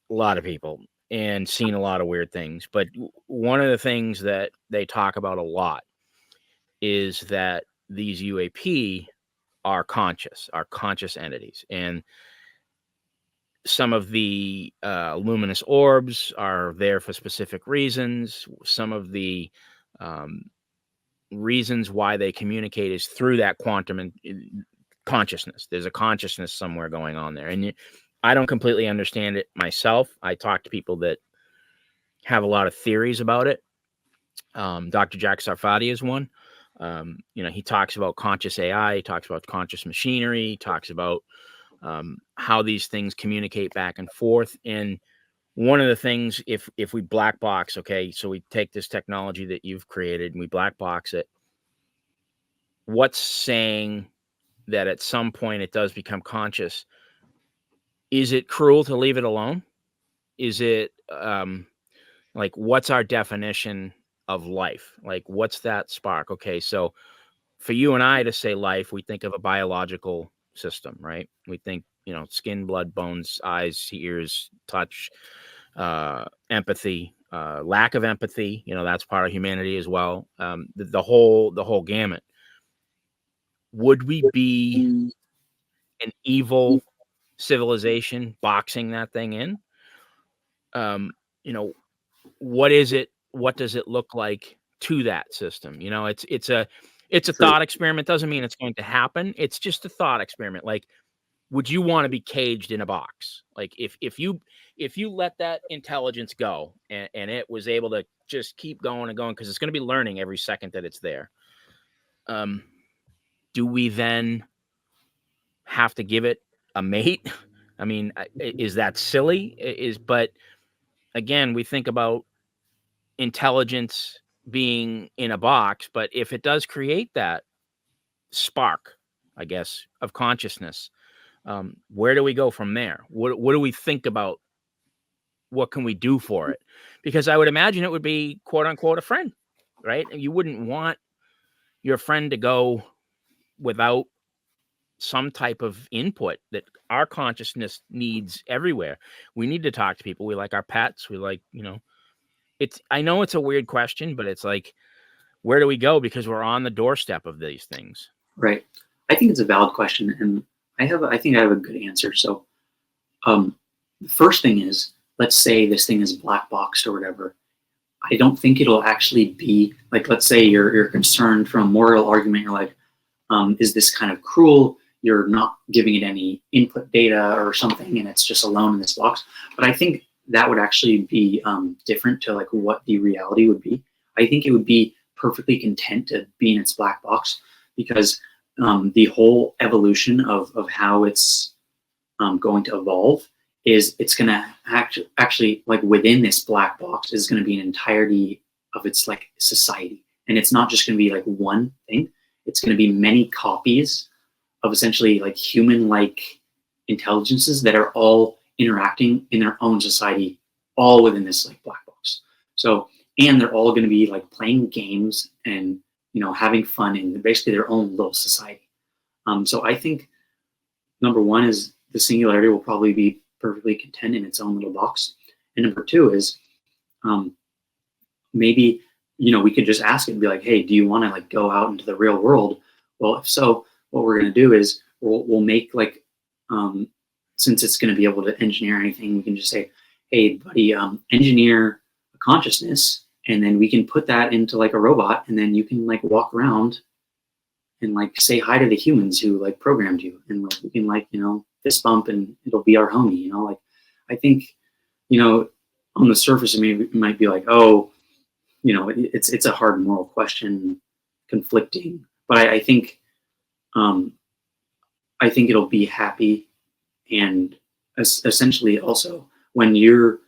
lot of people and seen a lot of weird things. But one of the things that they talk about a lot is that these UAP are conscious entities. And some of the luminous orbs are there for specific reasons. Some of the reasons why they communicate is through that quantum and consciousness. There's a consciousness somewhere going on there. And I don't completely understand it myself. I talk to people that have a lot of theories about it. Dr. Jack Sarfati is one. You know, he talks about conscious AI, he talks about conscious machinery, he talks about how these things communicate back and forth. And one of the things, if we black box, okay, so we take this technology that you've created and we black box it, what's saying that at some point it does become conscious? Is it cruel to leave it alone? Is it like, what's our definition of life? Like, what's that spark? Okay, so for you and I to say life, we think of a biological system, right? We think, you know, skin, blood, bones, eyes, ears, touch, empathy, lack of empathy. You know, that's part of humanity as well. The whole gamut. Would we be an evil civilization boxing that thing in? You know, what is it? What does it look like to that system? You know, it's a True. thought experiment. Doesn't mean it's going to happen. It's just a thought experiment. Like, would you want to be caged in a box? Like, if you let that intelligence go and it was able to just keep going and going, because it's going to be learning every second that it's there. Do we then have to give it a mate? I mean, is that silly? But again, we think about intelligence being in a box, but if it does create that spark, I guess, of consciousness, where do we go from there? What do we think about? What can we do for it? Because I would imagine it would be, quote unquote, a friend, right? And you wouldn't want your friend to go without some type of input that our consciousness needs everywhere. We need to talk to people. We like our pets. We like, you know, I know it's a weird question, but it's like, where do we go? Because we're on the doorstep of these things. Right. I think it's a valid question, and I think I have a good answer. So, the first thing is, let's say this thing is black boxed or whatever. I don't think it'll actually be like, let's say you're concerned from a moral argument. You're like, is this kind of cruel? You're not giving it any input data or something, and it's just alone in this box. But I think that would actually be different to like what the reality would be. I think it would be perfectly content to be in its black box, because the whole evolution of how it's going to evolve is it's going to actually like within this black box is going to be an entirety of its like society. And it's not just going to be like one thing. It's going to be many copies of essentially like human-like intelligences that are all interacting in their own society, all within this like black box. So, and they're all going to be like playing games and, you know, having fun in basically their own little society. So I think number one is the singularity will probably be perfectly content in its own little box. And number two is maybe, we could just ask it and be like, hey, do you want to like go out into the real world? Well, if so, what we're going to do is we'll make like, since it's going to be able to engineer anything, we can just say, hey, buddy, engineer a consciousness, and then we can put that into like a robot, and then you can like walk around and like say hi to the humans who like programmed you, and like we can like fist bump, and it'll be our homie. Like I think on the surface it might be like, oh, it's a hard moral question, conflicting, but I think it'll be happy, and essentially also when your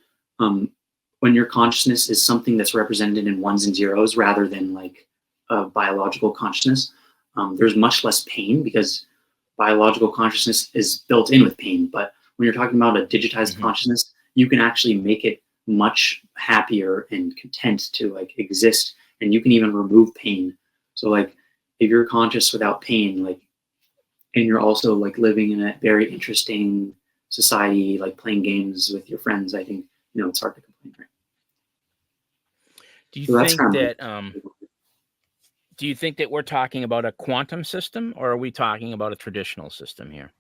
consciousness is something that's represented in ones and zeros rather than like a biological consciousness, there's much less pain because biological consciousness is built in with pain. But when you're talking about a digitized consciousness, you can actually make it much happier and content to like exist, and you can even remove pain. So like if you're conscious without pain, like, and you're also like living in a very interesting society, like playing games with your friends, I think it's hard to complain, right? Do you think that do you think that we're talking about a quantum system, or are we talking about a traditional system here?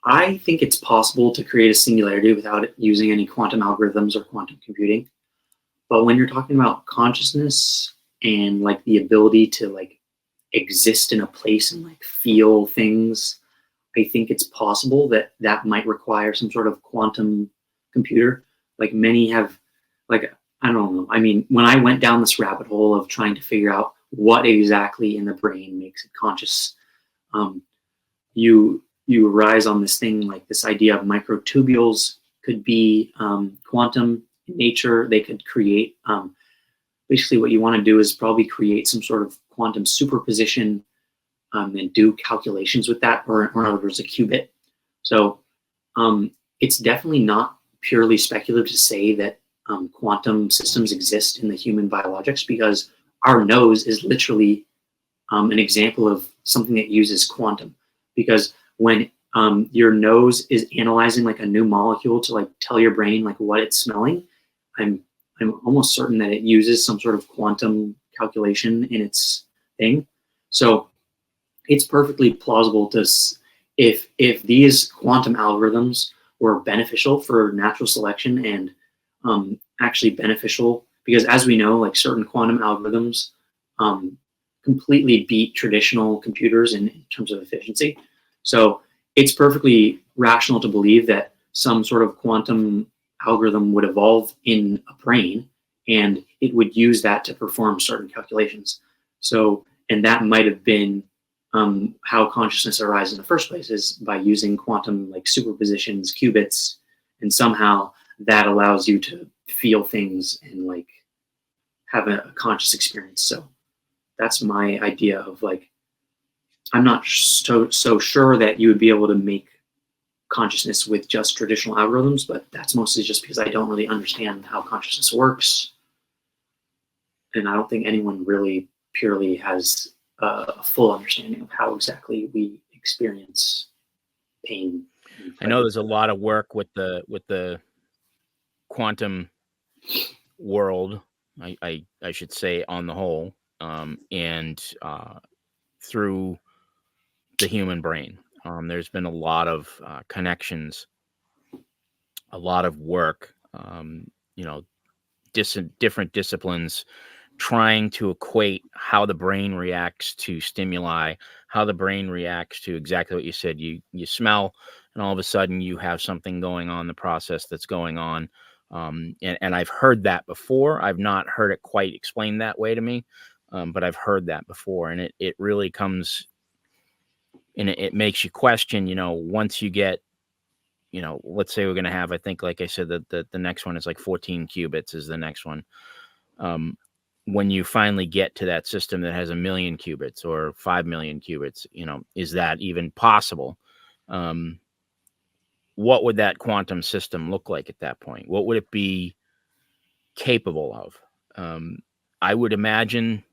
I think it's possible to create a singularity without using any quantum algorithms or quantum computing. But when you're talking about consciousness and like the ability to like exist in a place and like feel things, I think it's possible that might require some sort of quantum computer. Like many have, like, I don't know. I mean, when I went down this rabbit hole of trying to figure out what exactly in the brain makes it conscious, you arise on this thing, like this idea of microtubules could be quantum in nature. They could create, basically what you want to do is probably create some sort of quantum superposition and do calculations with that, or in other words, a qubit. So it's definitely not purely speculative to say that quantum systems exist in the human biologics, because our nose is literally an example of something that uses quantum. Because when your nose is analyzing like a new molecule to like tell your brain like what it's smelling, I'm almost certain that it uses some sort of quantum calculation in its thing. So it's perfectly plausible to, if these quantum algorithms were beneficial for natural selection and actually beneficial, because as we know, like certain quantum algorithms completely beat traditional computers in terms of efficiency. So it's perfectly rational to believe that some sort of quantum algorithm would evolve in a brain, and it would use that to perform certain calculations. So, and that might have been how consciousness arises in the first place, is by using quantum like superpositions, qubits, and somehow that allows you to feel things and like have a conscious experience. So that's my idea of like, I'm not so sure that you would be able to make consciousness with just traditional algorithms, but that's mostly just because I don't really understand how consciousness works. And I don't think anyone really purely has a full understanding of how exactly we experience pain. I know there's a lot of work with the quantum world, I should say, on the whole, and through the human brain. There's been a lot of connections, a lot of work, different disciplines trying to equate how the brain reacts to stimuli, how the brain reacts to exactly what you said. You smell, and all of a sudden you have something going on, the process that's going on. And I've heard that before. I've not heard it quite explained that way to me, but I've heard that before, and it really comes, and it makes you question, once you get, let's say we're going to have, I think, like I said, the next one is like 14 qubits is the next one. When you finally get to that system that has 1 million qubits or 5 million qubits, is that even possible? What would that quantum system look like at that point? What would it be capable of? I would imagine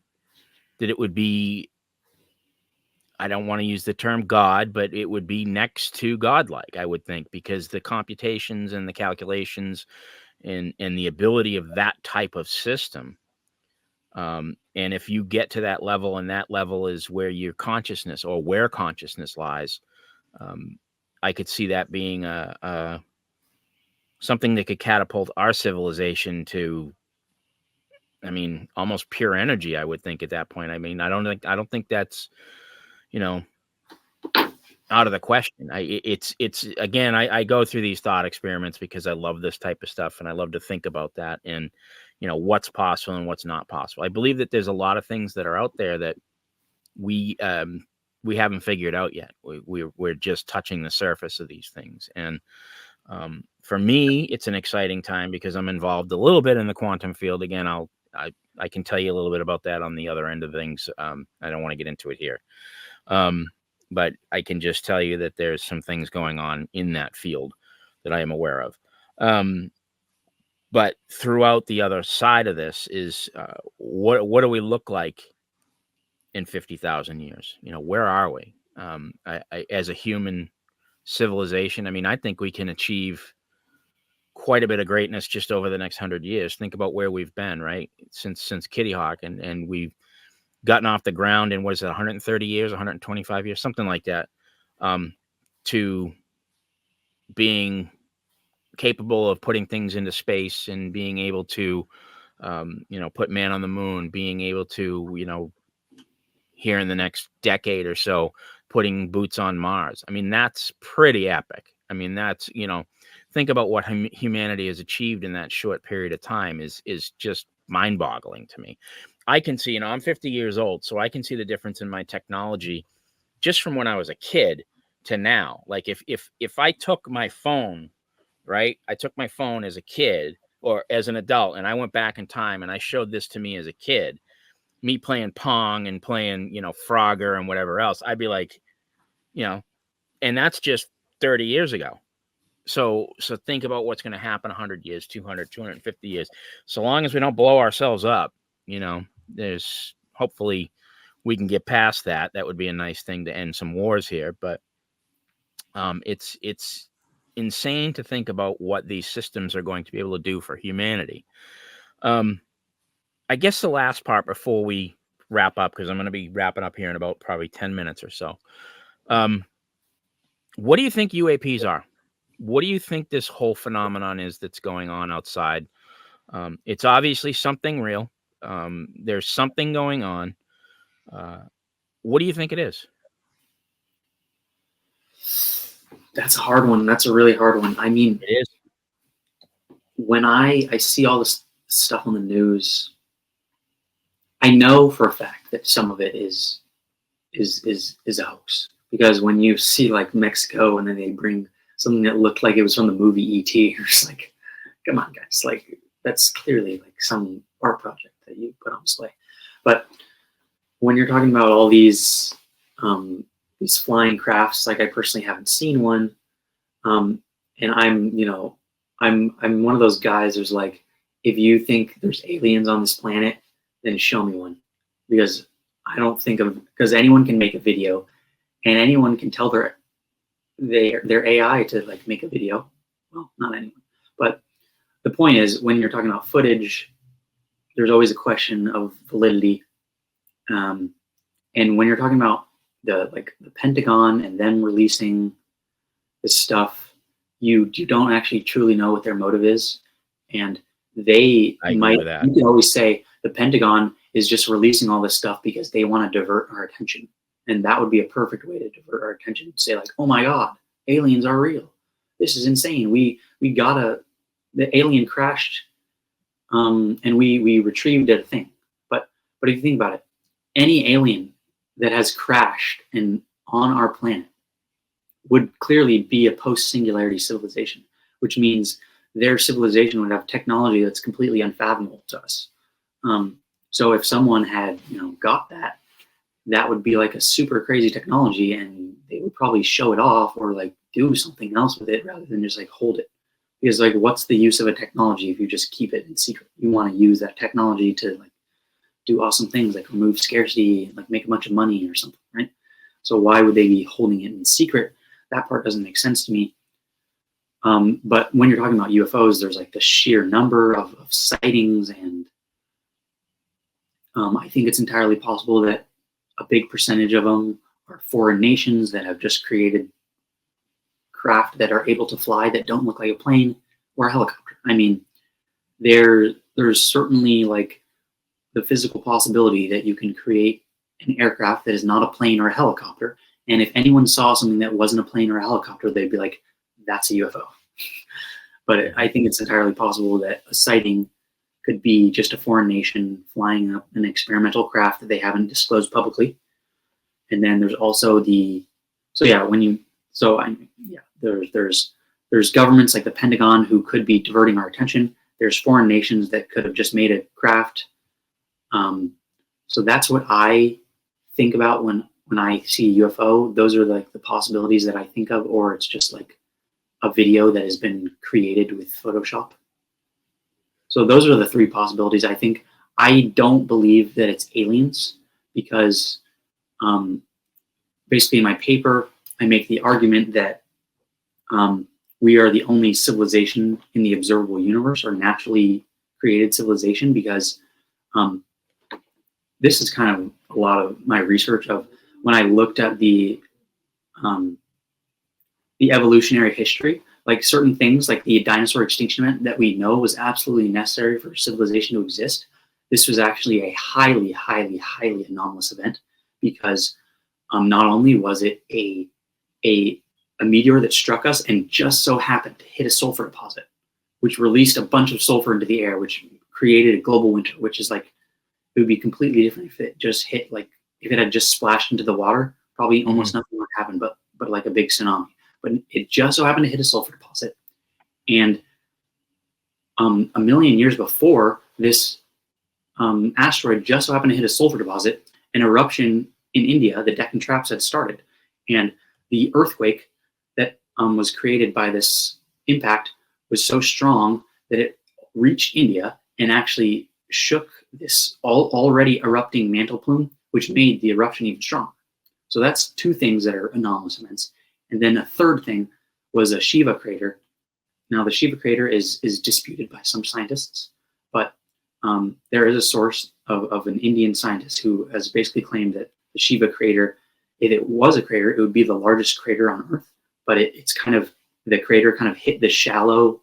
that it would be I don't want to use the term God, but it would be next to godlike, I would think, because the computations and the calculations and the ability of that type of system. And if you get to that level, and that level is where your consciousness, or where consciousness lies, I could see that being something that could catapult our civilization to, I mean, almost pure energy, I would think at that point. I mean, I don't think that's, you know, out of the question. It's again, I go through these thought experiments because I love this type of stuff, and I love to think about that, and what's possible and what's not possible. I believe that there's a lot of things that are out there that we haven't figured out yet. We're just touching the surface of these things, and for me, it's an exciting time because I'm involved a little bit in the quantum field. Again, I can tell you a little bit about that on the other end of things. I don't want to get into it here. But I can just tell you that there's some things going on in that field that I am aware of. But throughout the other side of this is what do we look like in 50,000 years? Where are we as a human civilization? I mean, I think we can achieve quite a bit of greatness just over the next 100 years. Think about where we've been, right? Since Kitty Hawk, and we've gotten off the ground in, what is it, 130 years, 125 years, something like that, to being capable of putting things into space and being able to, put man on the moon, being able to, here in the next decade or so, putting boots on Mars. I mean, that's pretty epic. I mean, that's, think about what humanity has achieved in that short period of time is just mind-boggling to me. I can see, I'm 50 years old, so I can see the difference in my technology just from when I was a kid to now. Like if I took my phone, right? I took my phone as a kid or as an adult, and I went back in time and I showed this to me as a kid, me playing Pong and playing, Frogger and whatever else, I'd be like, and that's just 30 years ago. So think about what's going to happen 100 years, 200, 250 years. So long as we don't blow ourselves up, there's hopefully we can get past that. That would be a nice thing to end some wars here. But it's insane to think about what these systems are going to be able to do for humanity. I guess the last part before we wrap up, because I'm going to be wrapping up here in about probably 10 minutes or so. What do you think UAPs are? What do you think this whole phenomenon is that's going on outside? It's obviously something real. There's something going on. What do you think it is? That's a hard one. That's a really hard one. I mean, It is. When I see all this stuff on the news, I know for a fact that some of it is a hoax. Because when you see like Mexico and then they bring something that looked like it was from the movie E.T., you're just like, come on, guys. Like, that's clearly like some art project that you put on display. But when you're talking about all these flying crafts, like I personally haven't seen one. And I'm one of those guys who's like, if you think there's aliens on this planet, then show me one. Because because anyone can make a video and anyone can tell their AI to like make a video. Well, not anyone, but the point is, when you're talking about footage, there's always a question of validity. And when you're talking about the Pentagon and them releasing this stuff, you don't actually truly know what their motive is. And you can always say the Pentagon is just releasing all this stuff because they want to divert our attention. And that would be a perfect way to divert our attention. Say like, oh my God, aliens are real. This is insane. The alien crashed, and we retrieved a thing. But if you think about it, any alien that has crashed on our planet would clearly be a post-singularity civilization, which means their civilization would have technology that's completely unfathomable to us. So if someone had, got that would be like a super crazy technology, and they would probably show it off or like do something else with it rather than just like hold it. Because like, what's the use of a technology if you just keep it in secret? You want to use that technology to like do awesome things like remove scarcity, like make a bunch of money or something, right? So why would they be holding it in secret? That part doesn't make sense to me. But when you're talking about UFOs, there's like the sheer number of sightings, and I think it's entirely possible that a big percentage of them are foreign nations that have just created craft that are able to fly that don't look like a plane or a helicopter. I mean, there's certainly like the physical possibility that you can create an aircraft that is not a plane or a helicopter. And if anyone saw something that wasn't a plane or a helicopter, they'd be like, that's a UFO. But I think it's entirely possible that a sighting could be just a foreign nation flying up an experimental craft that they haven't disclosed publicly. And then there's also there's governments like the Pentagon who could be diverting our attention. There's foreign nations that could have just made a craft. So that's what I think about when I see a UFO. Those are like the possibilities that I think of, or it's just like a video that has been created with Photoshop. So those are the three possibilities. I think I don't believe that it's aliens because basically in my paper, I make the argument that we are the only civilization in the observable universe, or naturally created civilization, because this is kind of a lot of my research of when I looked at the evolutionary history, like certain things like the dinosaur extinction event that we know was absolutely necessary for civilization to exist. This was actually a highly, highly, highly anomalous event because not only was it a meteor that struck us and just so happened to hit a sulfur deposit, which released a bunch of sulfur into the air, which created a global winter, which is like, it would be completely different if it just hit, like if it had just splashed into the water, probably almost nothing would happen, but like a big tsunami. But it just so happened to hit a sulfur deposit. And a million years before, this asteroid just so happened to hit a sulfur deposit. An eruption in India, the Deccan Traps, had started. And the earthquake that was created by this impact was so strong that it reached India and actually shook this already erupting mantle plume, which made the eruption even stronger. So that's two things that are anomalous events. And then a third thing was a Shiva crater. Now the Shiva crater is disputed by some scientists, but there is a source of an Indian scientist who has basically claimed that the Shiva crater, if it was a crater, it would be the largest crater on Earth, but it's kind of, the crater kind of hit the shallows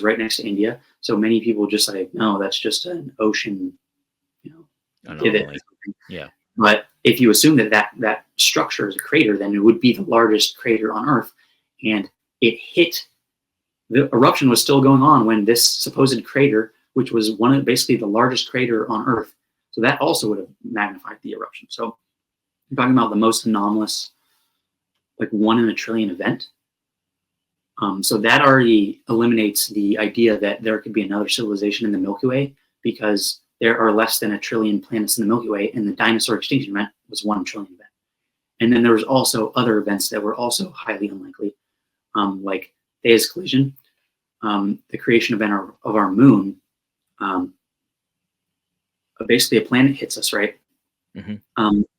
right next to India. So many people just like, no, that's just an ocean, pivot. Yeah. But if you assume that structure is a crater, then it would be the largest crater on Earth. And it hit, the eruption was still going on when this supposed crater, which was basically the largest crater on Earth, so that also would have magnified the eruption. So you're talking about the most anomalous, like 1 in a trillion event. So that already eliminates the idea that there could be another civilization in the Milky Way, because there are less than 1 trillion planets in the Milky Way, and the dinosaur extinction event was 1 trillion event. And then there was also other events that were also highly unlikely, like Thea's collision, the creation event of our moon. Basically, a planet hits us, right?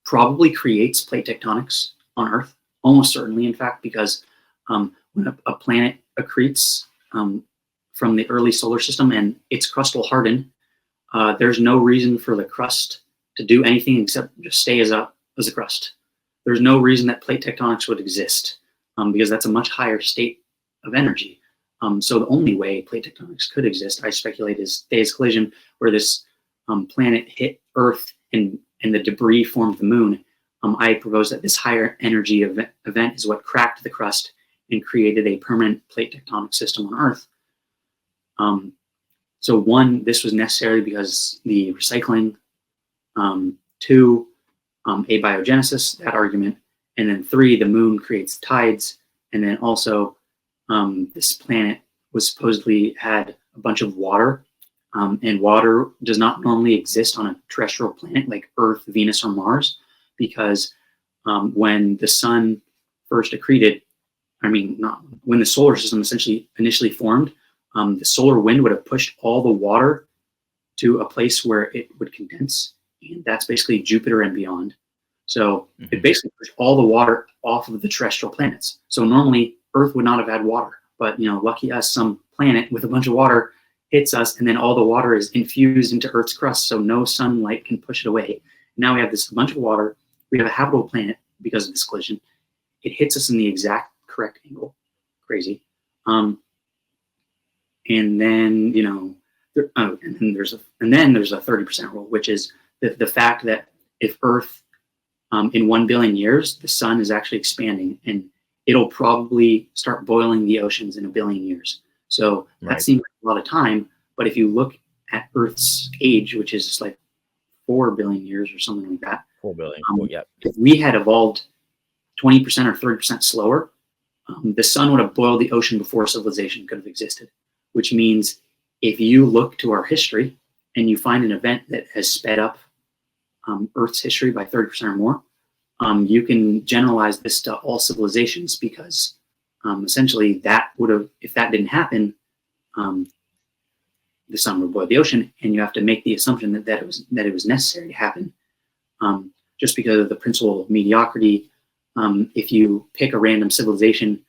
Probably creates plate tectonics on Earth, almost certainly, in fact, because when a planet accretes from the early solar system and its crust will harden, there's no reason for the crust to do anything except just stay as a crust. There's no reason that plate tectonics would exist because that's a much higher state of energy. So the only way plate tectonics could exist, I speculate, is Thea's collision, where this planet hit Earth and the debris formed the moon. I propose that this higher energy event is what cracked the crust and created a permanent plate tectonic system on Earth. So 1, this was necessary because the recycling. 2, abiogenesis, that argument. And then 3, the moon creates tides. And then also this planet was supposedly had a bunch of water. And water does not normally exist on a terrestrial planet like Earth, Venus, or Mars, because when the sun first accreted, when the solar system initially formed, the solar wind would have pushed all the water to a place where it would condense, and that's basically Jupiter and beyond. So it Mhm. basically pushed all the water off of the terrestrial planets. So normally Earth would not have had water, but lucky us, some planet with a bunch of water hits us, and then all the water is infused into Earth's crust, so no sunlight can push it away. Now we have this bunch of water. We have a habitable planet because of this collision. It hits us in the exact correct angle. Crazy. And then and then there's a 30% rule, which is the fact that if Earth in 1 billion years, the sun is actually expanding, and it'll probably start boiling the oceans in 1 billion years. So that Right. seems like a lot of time, but if you look at Earth's age, which is just like 4 billion years or something like that, 4 billion. Yeah. if we had evolved 20% or 30% slower, the sun would have boiled the ocean before civilization could have existed, which means if you look to our history and you find an event that has sped up Earth's history by 30% or more, you can generalize this to all civilizations, because essentially that would have, if that didn't happen, the sun would boil the ocean, and you have to make the assumption that it was necessary to happen, just because of the principle of mediocrity. If you pick a random civilization,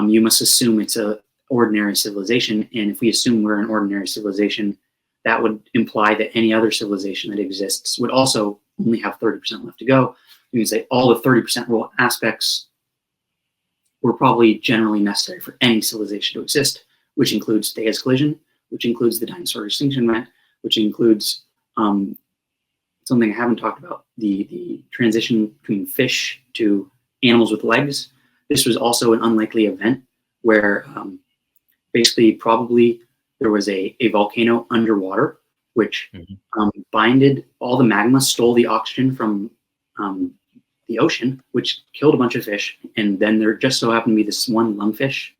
you must assume it's an ordinary civilization, and if we assume we're an ordinary civilization, that would imply that any other civilization that exists would also only have 30% left to go. You can say all the 30% rule aspects were probably generally necessary for any civilization to exist, which includes Thea's collision, which includes the dinosaur extinction event, which includes something I haven't talked about, the transition between fish to animals with legs. This was also an unlikely event where basically probably there was a volcano underwater, which binded all the magma, stole the oxygen from the ocean, which killed a bunch of fish. And then there just so happened to be this one lungfish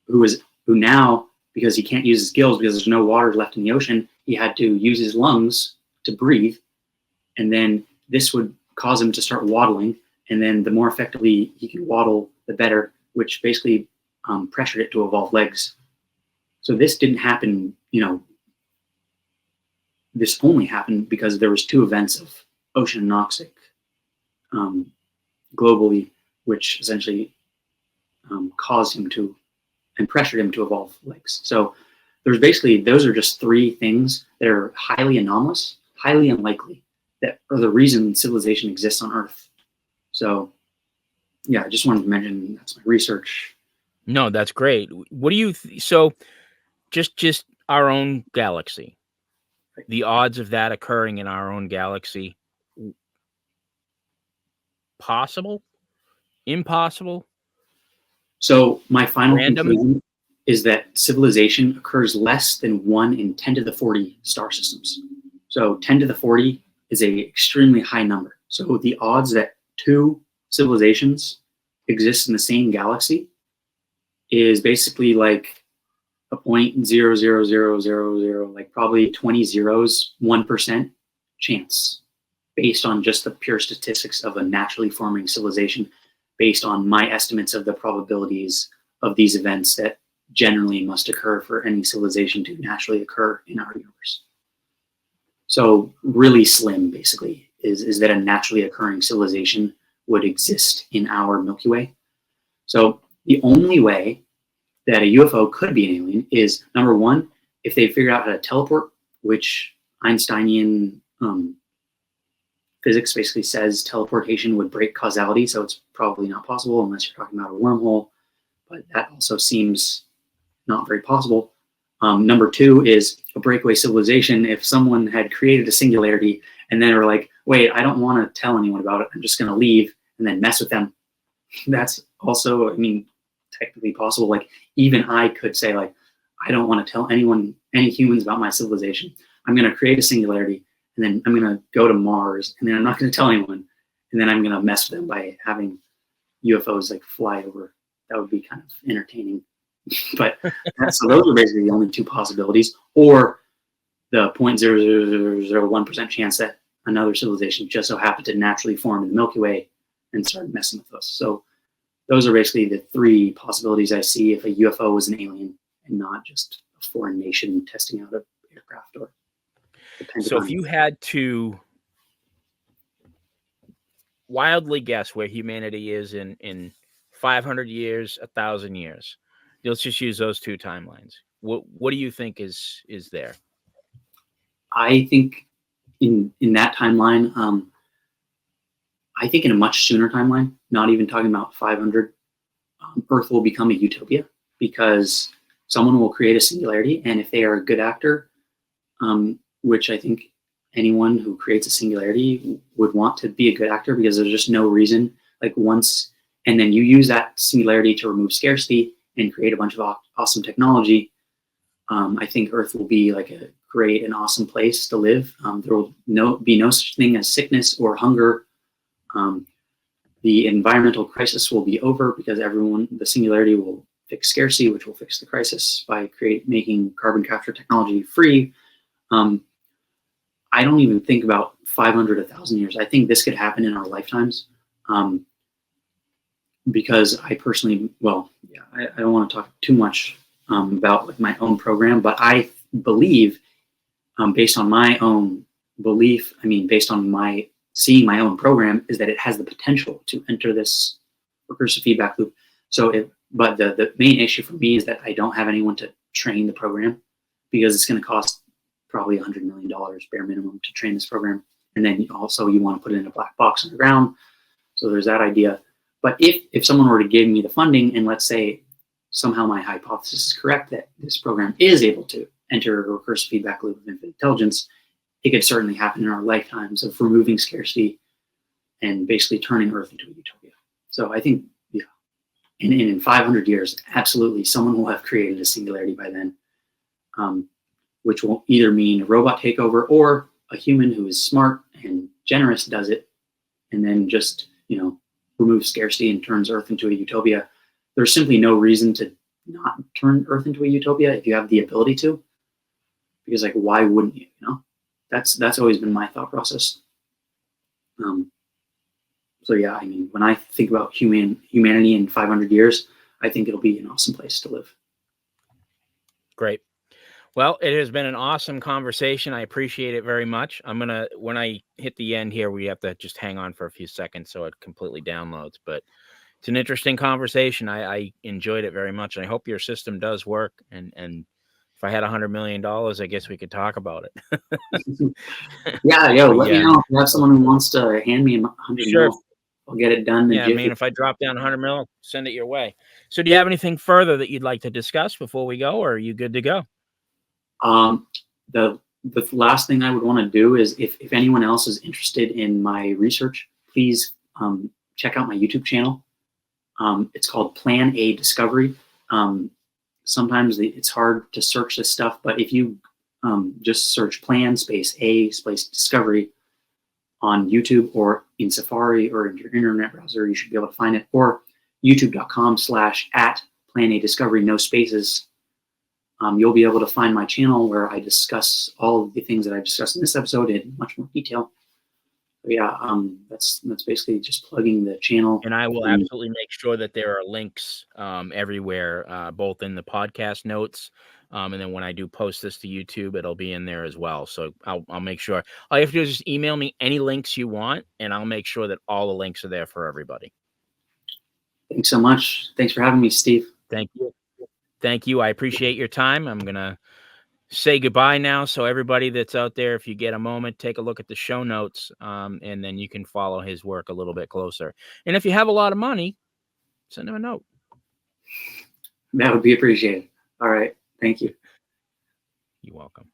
who now, because he can't use his gills because there's no water left in the ocean, he had to use his lungs to breathe. And then this would cause him to start waddling. And then the more effectively he could waddle, the better, which basically pressured it to evolve legs. So this didn't happen, this only happened because there was 2 events of oceanoxic globally, which essentially caused him to and pressured him to evolve legs. So those are just 3 things that are highly anomalous, highly unlikely, that are the reason civilization exists on Earth. So yeah, I just wanted to mention that's my research. No, that's great. What do you so just our own galaxy, the odds of that occurring in our own galaxy, possible, impossible, So my final random? conclusion is that civilization occurs less than 1 in 10 to the 40 star systems. So 10 to the 40 is a extremely high number. So the odds that 2 civilizations exist in the same galaxy is basically like a 0.00000, like probably 20 zeros, 1% chance, based on just the pure statistics of a naturally forming civilization, based on my estimates of the probabilities of these events that generally must occur for any civilization to naturally occur in our universe. So really slim, basically, is that a naturally occurring civilization would exist in our Milky Way. So the only way that a UFO could be an alien is, number 1, if they figured out how to teleport, which Einsteinian physics basically says teleportation would break causality, so it's probably not possible unless you're talking about a wormhole, but that also seems not very possible. Number 2 is a breakaway civilization. If someone had created a singularity and then were like, wait, I don't want to tell anyone about it, I'm just going to leave and then mess with them, that's also, technically possible. Like, even I could say, like, I don't want to tell anyone, any humans, about my civilization. I'm going to create a singularity, and then I'm going to go to Mars, and then I'm not going to tell anyone, and then I'm going to mess with them by having UFOs like fly over. That would be kind of entertaining. But so those are basically the only 2 possibilities, or the 0.0001% chance that another civilization just so happened to naturally form in the Milky Way and started messing with us. So those are basically the 3 possibilities I see if a UFO was an alien and not just a foreign nation testing out an aircraft or the Pentagon. So if you had to wildly guess where humanity is in 500 years, 1,000 years. Let's just use those two timelines. What do you think is there? I think in that timeline, I think in a much sooner timeline, not even talking about 500, Earth will become a utopia because someone will create a singularity, and if they are a good actor, which I think anyone who creates a singularity would want to be a good actor, because there's just no reason, like once, and then you use that singularity to remove scarcity and create a bunch of awesome technology. I think Earth will be like a great and awesome place to live. There will be no such thing as sickness or hunger. The environmental crisis will be over because the singularity will fix scarcity, which will fix the crisis by making carbon capture technology free. I don't even think about 500, 1,000 years. I think this could happen in our lifetimes. Because I personally, I don't want to talk too much about like my own program, but I believe, based on my own belief, based on my seeing my own program, is that it has the potential to enter this recursive feedback loop. But the main issue for me is that I don't have anyone to train the program, because it's going to cost probably $100 million bare minimum to train this program. And then also you want to put it in a black box underground. So there's that idea. But if someone were to give me the funding, and let's say somehow my hypothesis is correct that this program is able to enter a recursive feedback loop of infinite intelligence, it could certainly happen in our lifetimes of removing scarcity and basically turning Earth into a utopia. So I think, in 500 years, absolutely, someone will have created a singularity by then, which will either mean a robot takeover or a human who is smart and generous does it, and then just, removes scarcity and turns Earth into a utopia. There's simply no reason to not turn Earth into a utopia if you have the ability to, because like, why wouldn't you? That's always been my thought process. So yeah, when I think about humanity in 500 years, I think it'll be an awesome place to live. Great. Well, it has been an awesome conversation. I appreciate it very much. When I hit the end here, we have to just hang on for a few seconds so it completely downloads. But it's an interesting conversation. I enjoyed it very much. And I hope your system does work. And if I had $100 million, I guess we could talk about it. Let me know if you have someone who wants to hand me $100 million. I'll get it done. Yeah, if I drop down 100 mil, I'll send it your way. So do you have anything further that you'd like to discuss before we go, or are you good to go? The last thing I would want to do is, if anyone else is interested in my research, please check out my YouTube channel. It's called Plan A Discovery. Sometimes it's hard to search this stuff, but if you just search Plan space A space Discovery on YouTube or in Safari or in your internet browser, you should be able to find it, or youtube.com/@PlanADiscovery, no spaces. You'll be able to find my channel where I discuss all of the things that I discussed in this episode in much more detail. But that's basically just plugging the channel. And I will absolutely make sure that there are links everywhere, both in the podcast notes, and then when I do post this to YouTube, it'll be in there as well. So I'll make sure. All you have to do is just email me any links you want, and I'll make sure that all the links are there for everybody. Thanks so much. Thanks for having me, Steve. Thank you. Thank you. I appreciate your time. I'm going to say goodbye now. So everybody that's out there, if you get a moment, take a look at the show notes, and then you can follow his work a little bit closer. And if you have a lot of money, send him a note. That would be appreciated. All right. Thank you. You're welcome.